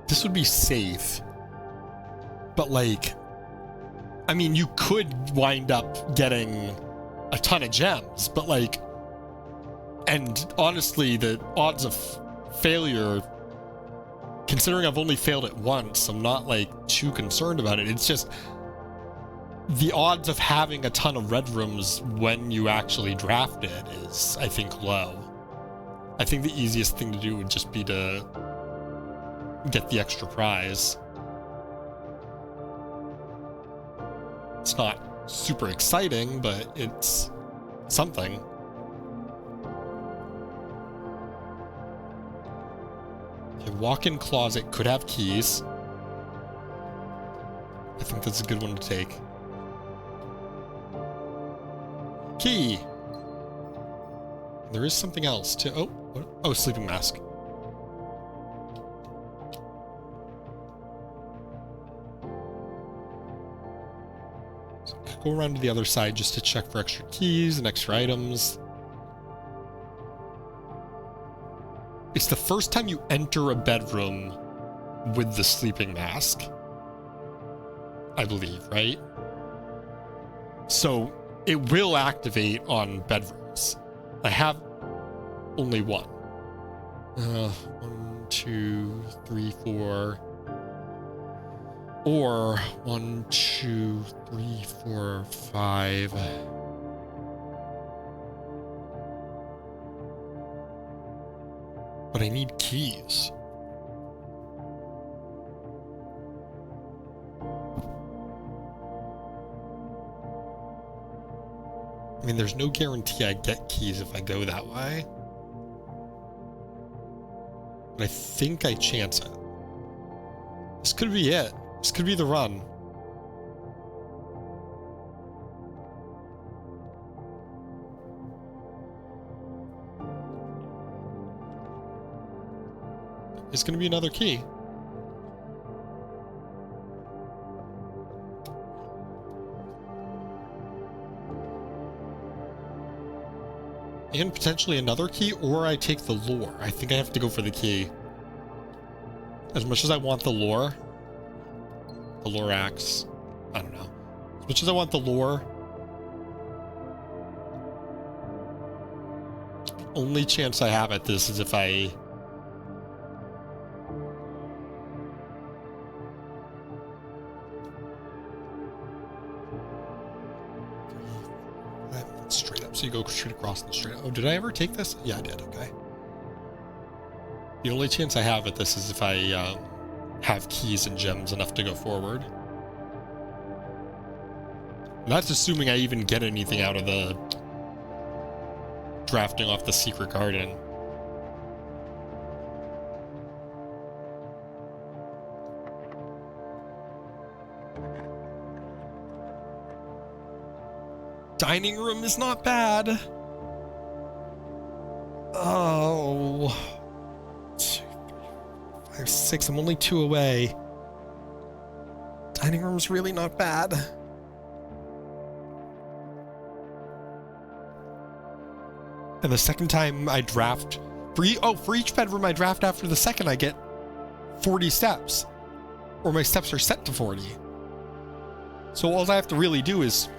This would be safe. But, like, I mean, you could wind up getting a ton of gems, but, like, and honestly, the odds of failure, considering I've only failed it once, I'm not, like, too concerned about it. It's just the odds of having a ton of red rooms when you actually draft it is, I think, low. I think the easiest thing to do would just be to get the extra prize. It's not super exciting, but it's something. A walk-in closet could have keys. I think that's a good one to take. Key! There is something else too. Oh, what? Oh, sleeping mask. So go around to the other side just to check for extra keys and extra items. It's the first time you enter a bedroom with the sleeping mask, I believe, right? So it will activate on bedrooms. I have only one. 1, 2, 3, 4. Or 1, 2, 3, 4, 5. But I need keys. I mean, there's no guarantee I get keys if I go that way. But I think I chance it. This could be it. This could be the run. It's going to be another key. And potentially another key, or I take the lure. I think I have to go for the key. As much as I want the lure axe, I don't know. As much as I want the lure, only chance I have at this is if I... straight up, so you go straight across and straight up. Oh, did I ever take this? Yeah, I did, okay. The only chance I have at this is if I have keys and gems enough to go forward. And that's assuming I even get anything out of the drafting off the secret garden. Dining room is not bad. Oh. 2, 3, 4, 5, 6. I'm only 2 away. Dining room's really not bad. And the second time I draft... For each bedroom I draft after the second, I get 40 steps. Or my steps are set to 40. So all I have to really do is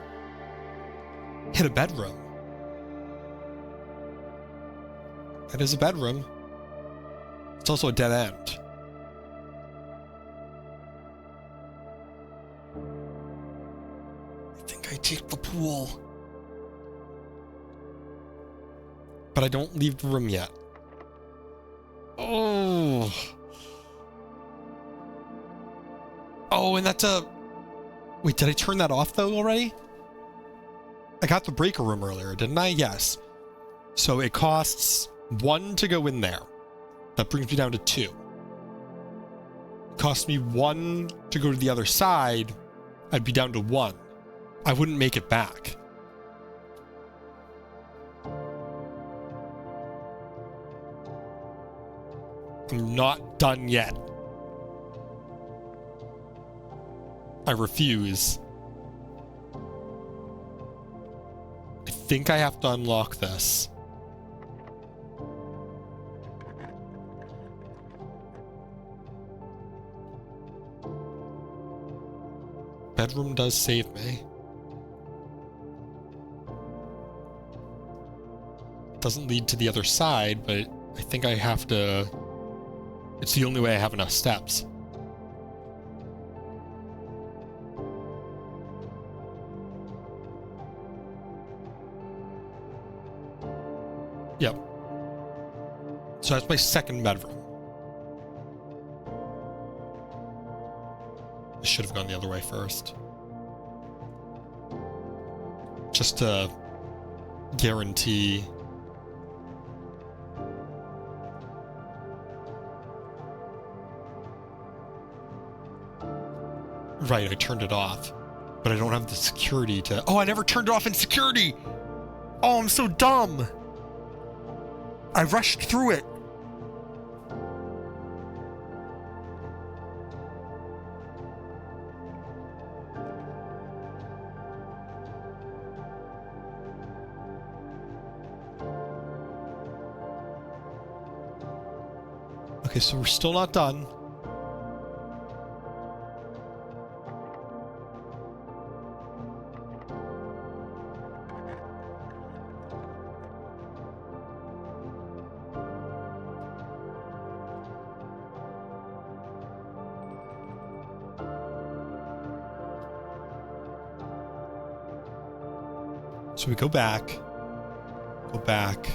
hit a bedroom. That is a bedroom. It's also a dead end. I think I take the pool. But I don't leave the room yet. Oh. Oh, and that's a... Wait, did I turn that off though already? I got the breaker room earlier, didn't I? Yes. So it costs 1 to go in there. That brings me down to 2. It costs me 1 to go to the other side. I'd be down to 1. I wouldn't make it back. I'm not done yet. I refuse. I think I have to unlock this. Bedroom does save me. Doesn't lead to the other side, but I think I have to... It's the only way I have enough steps. Yep. So that's my second bedroom. I should have gone the other way first. Just to guarantee. Right, I turned it off. But I don't have the security to... Oh, I never turned it off in security! Oh, I'm so dumb! I rushed through it. Okay, so we're still not done. So we go back. Go back.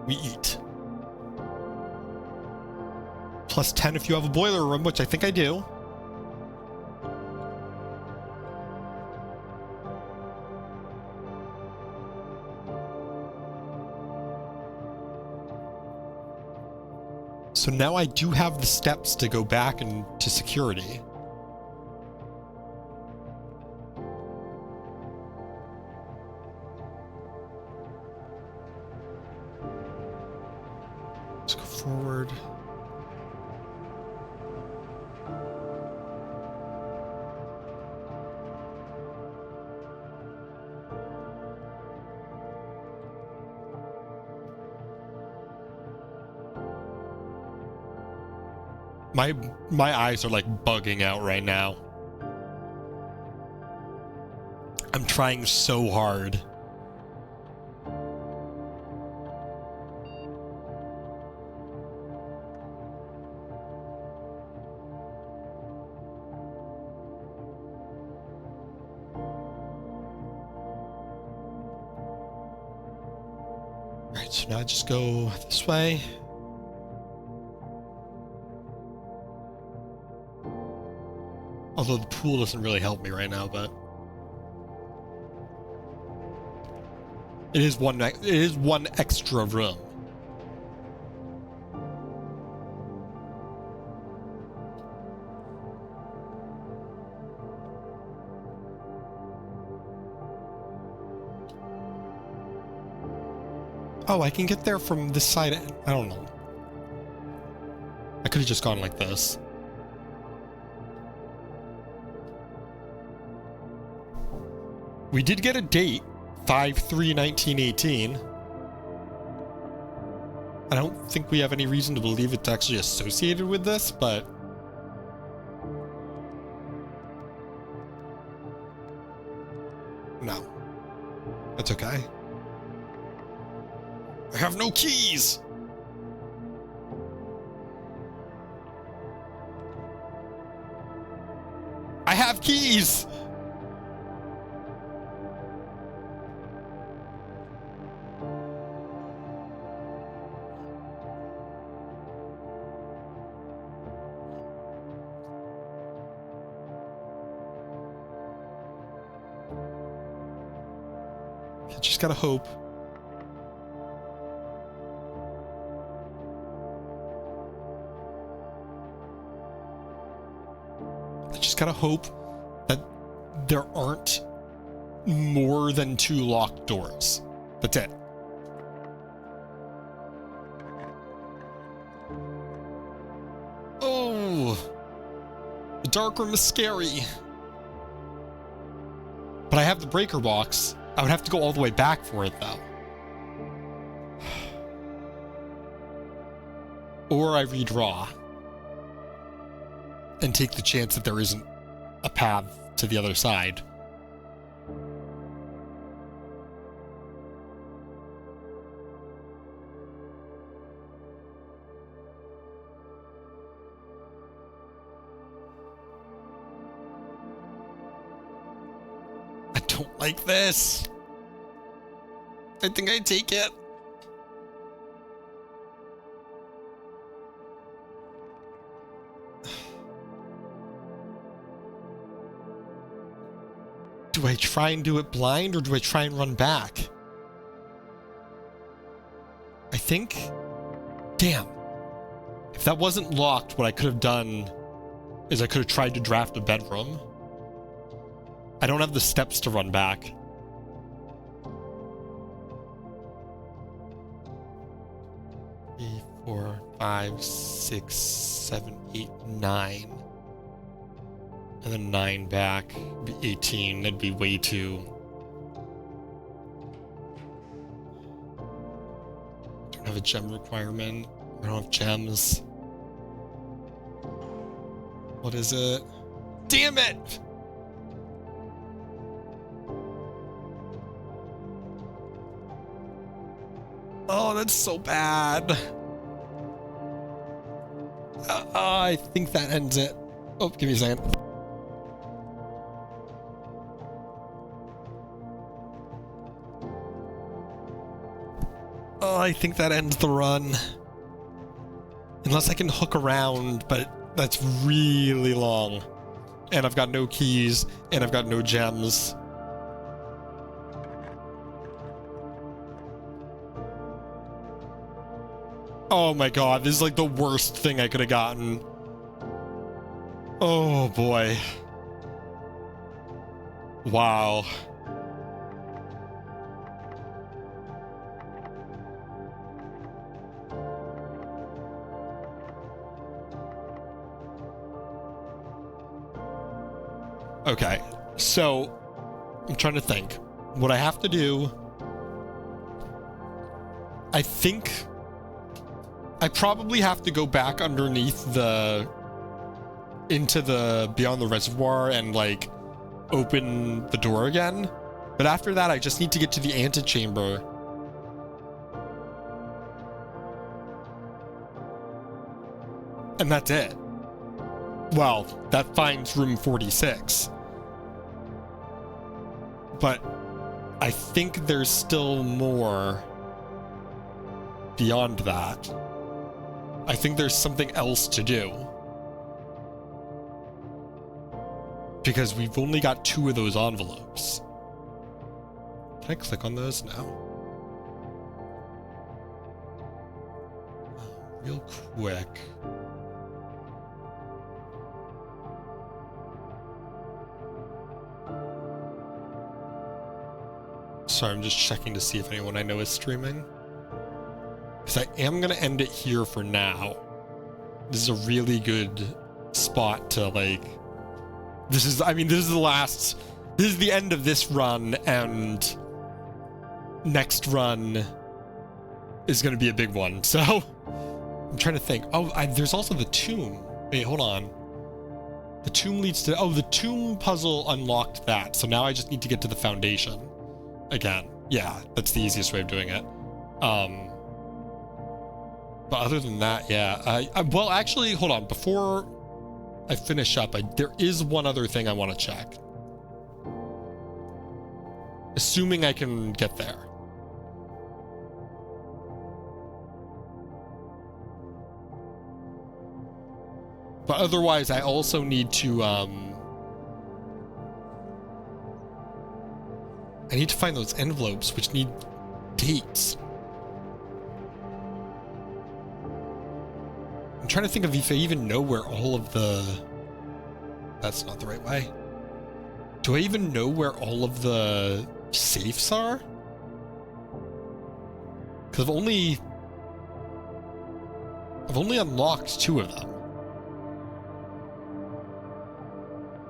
We eat. Plus 10 if you have a boiler room, which I think I do. So now I do have the steps to go back into security. Let's go forward. My eyes are like bugging out right now. I'm trying so hard. Alright, so now just go this way. Although the pool doesn't really help me right now, but it is one extra room. Oh, I can get there from this side. I don't know. I could have just gone like this. We did get a date, 5/3/1918. I don't think we have any reason to believe it's actually associated with this, but no, that's okay. I have no keys. I have keys. I just gotta hope. I just gotta hope that there aren't more than 2 locked doors. That's it. Oh, the dark room is scary. But I have the breaker box. I would have to go all the way back for it, though. Or I redraw. And take the chance that there isn't a path to the other side. I don't like this. I think I take it. Do I try and do it blind, or do I try and run back? I think... Damn. If that wasn't locked, what I could have done is I could have tried to draft a bedroom. I don't have the steps to run back. Three, 4, 5, 6, 7, 8, 9. And then 9 back, be 18. That'd be way too... Don't have a gem requirement. I don't have gems. What is it? Damn it! Oh, that's so bad. I think that ends it. Oh, give me a second. I think that ends the run. Unless I can hook around, but that's really long. And I've got no keys, and I've got no gems. Oh my god, this is like the worst thing I could have gotten. Oh boy. Wow. Okay, so I'm trying to think. What I have to do, I think I probably have to go back underneath into the beyond the reservoir and like open the door again. But after that, I just need to get to the antechamber. And that's it. Well, that finds room 46. But I think there's still more beyond that. I think there's something else to do. Because we've only got 2 of those envelopes. Can I click on those now? Real quick. Sorry, I'm just checking to see if anyone I know is streaming. Because I am going to end it here for now. This is a really good spot to, like... This is the end of this run, and next run is going to be a big one. So, I'm trying to think. Oh, there's also the tomb. Wait, hold on. The tomb leads to... Oh, the tomb puzzle unlocked that. So now I just need to get to the foundation. Again, yeah, that's the easiest way of doing it. But other than that, yeah. Well, actually, hold on. Before I finish up, there is one other thing I want to check. Assuming I can get there. But otherwise, I also need to, I need to find those envelopes, which need dates. I'm trying to think of if I even know where all of the... That's not the right way. Do I even know where all of the safes are? Because I've only unlocked 2 of them.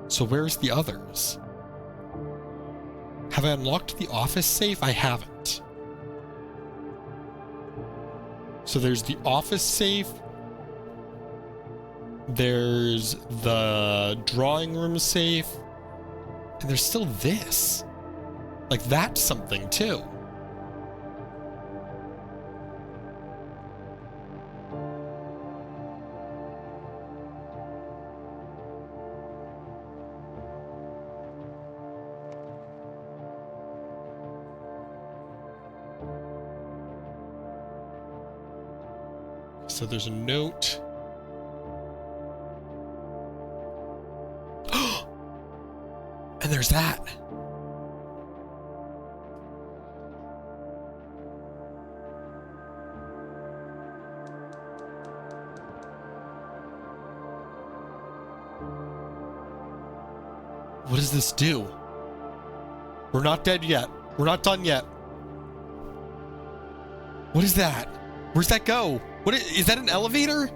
So where's the others? Have I unlocked the office safe? I haven't. So there's the office safe. There's the drawing room safe. And there's still this. Like, that's something too. So there's a note. And there's that. What does this do? We're not dead yet. We're not done yet. What is that? Where's that go? What is that, an elevator?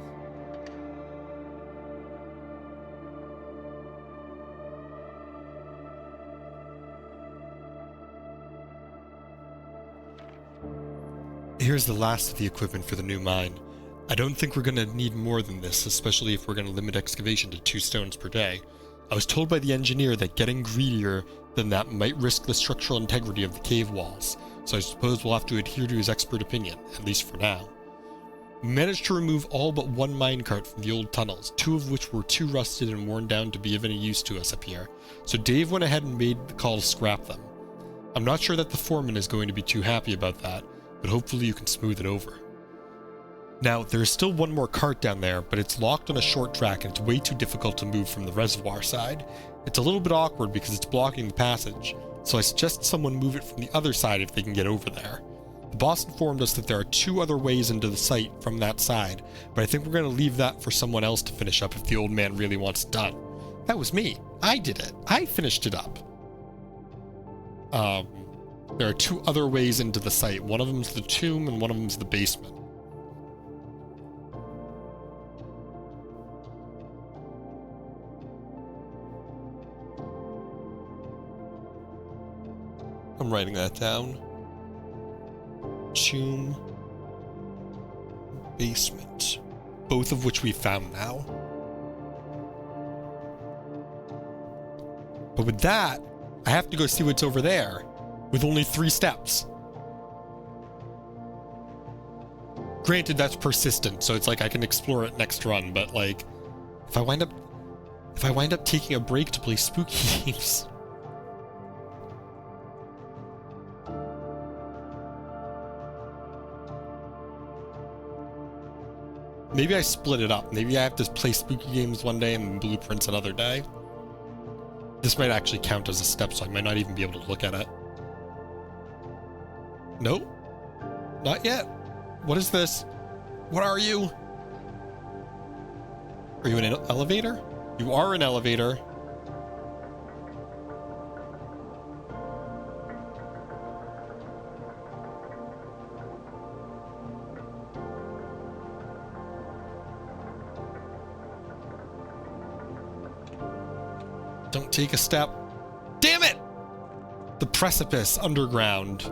Here's the last of the equipment for the new mine. I don't think we're gonna need more than this, especially if we're gonna limit excavation to 2 stones per day. I was told by the engineer that getting greedier than that might risk the structural integrity of the cave walls, so I suppose we'll have to adhere to his expert opinion, at least for now. We managed to remove all but 1 minecart from the old tunnels, 2 of which were too rusted and worn down to be of any use to us up here, so Dave went ahead and made the call to scrap them. I'm not sure that the foreman is going to be too happy about that, but hopefully you can smooth it over. Now, there's still one more cart down there, but it's locked on a short track and it's way too difficult to move from the reservoir side. It's a little bit awkward because it's blocking the passage, so I suggest someone move it from the other side if they can get over there. The boss informed us that there are 2 other ways into the site from that side, but I think we're going to leave that for someone else to finish up if the old man really wants it done. That was me. I did it. I finished it up. There are 2 other ways into the site. One of them's the tomb and one of them's the basement. I'm writing that down. Tomb, basement, both of which we found now. But with that, I have to go see what's over there with only 3 steps. Granted, that's persistent, so it's like I can explore it next run, but like if I wind up taking a break to play spooky games. Maybe I split it up. Maybe I have to play spooky games one day and blueprints another day. This might actually count as a step, so I might not even be able to look at it. Nope. Not yet. What is this? What are you? Are you an elevator? You are an elevator. Don't take a step. Damn it! The precipice underground.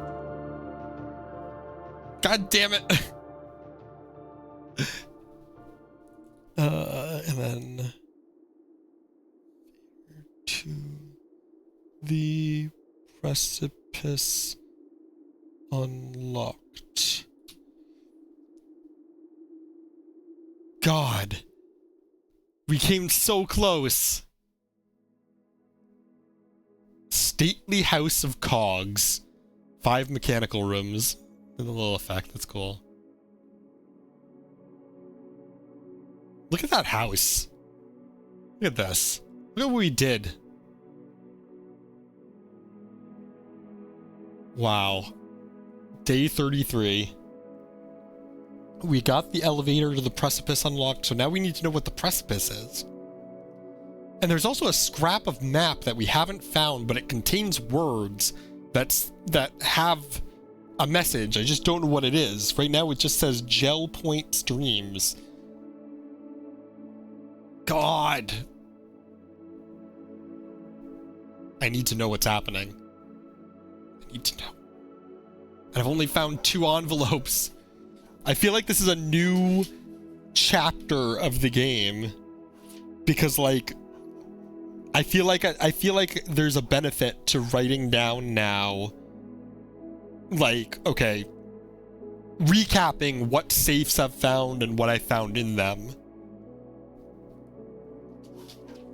God damn it. And then to the precipice unlocked. God. We came so close. Stately house of cogs. 5 mechanical rooms. And a little effect, that's cool. Look at that house. Look at this. Look at what we did. Wow. Day 33. We got the elevator to the precipice unlocked, so now we need to know what the precipice is. And there's also a scrap of map that we haven't found, but it contains words that have a message. I just don't know what it is. Right now it just says Gel Point Streams. God. I need to know what's happening. I need to know. And I've only found 2 envelopes. I feel like this is a new chapter of the game. Because, like, I feel like there's a benefit to writing down now, like, okay, recapping what safes I've found and what I found in them.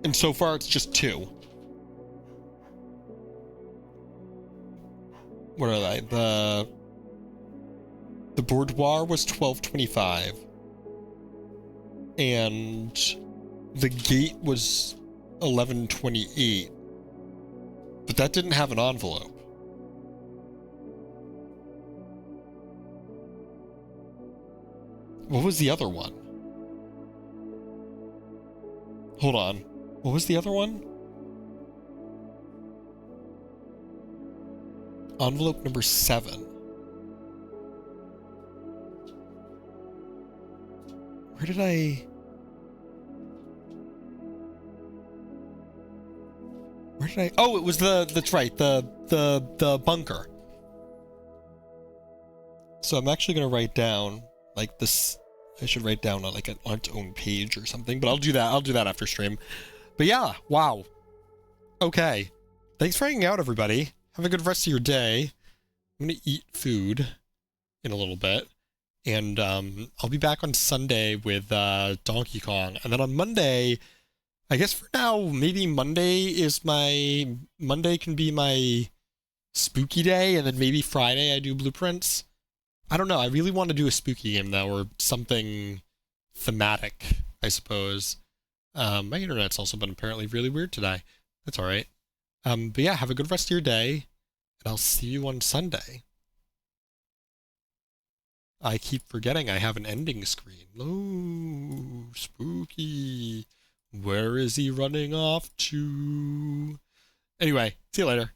And so far it's just 2. What are they? The boudoir was 1225. And the gate was 1128. But that didn't have an envelope. What was the other one? Hold on. What was the other one? Envelope number 7. Where did I... Oh, it was that's right, the bunker. So I'm actually gonna write down, like, this, I should write down like on its own page or something, but I'll do that after stream. But yeah, wow. Okay. Thanks for hanging out, everybody. Have a good rest of your day. I'm gonna eat food in a little bit. And I'll be back on Sunday with Donkey Kong. And then on Monday, I guess for now, maybe Monday can be my spooky day, and then maybe Friday I do blueprints. I don't know. I really want to do a spooky game though, or something thematic, I suppose. My internet's also been apparently really weird today. That's all right. But yeah, have a good rest of your day, and I'll see you on Sunday. I keep forgetting I have an ending screen. Oh, spooky. Where is he running off to? Anyway, see you later.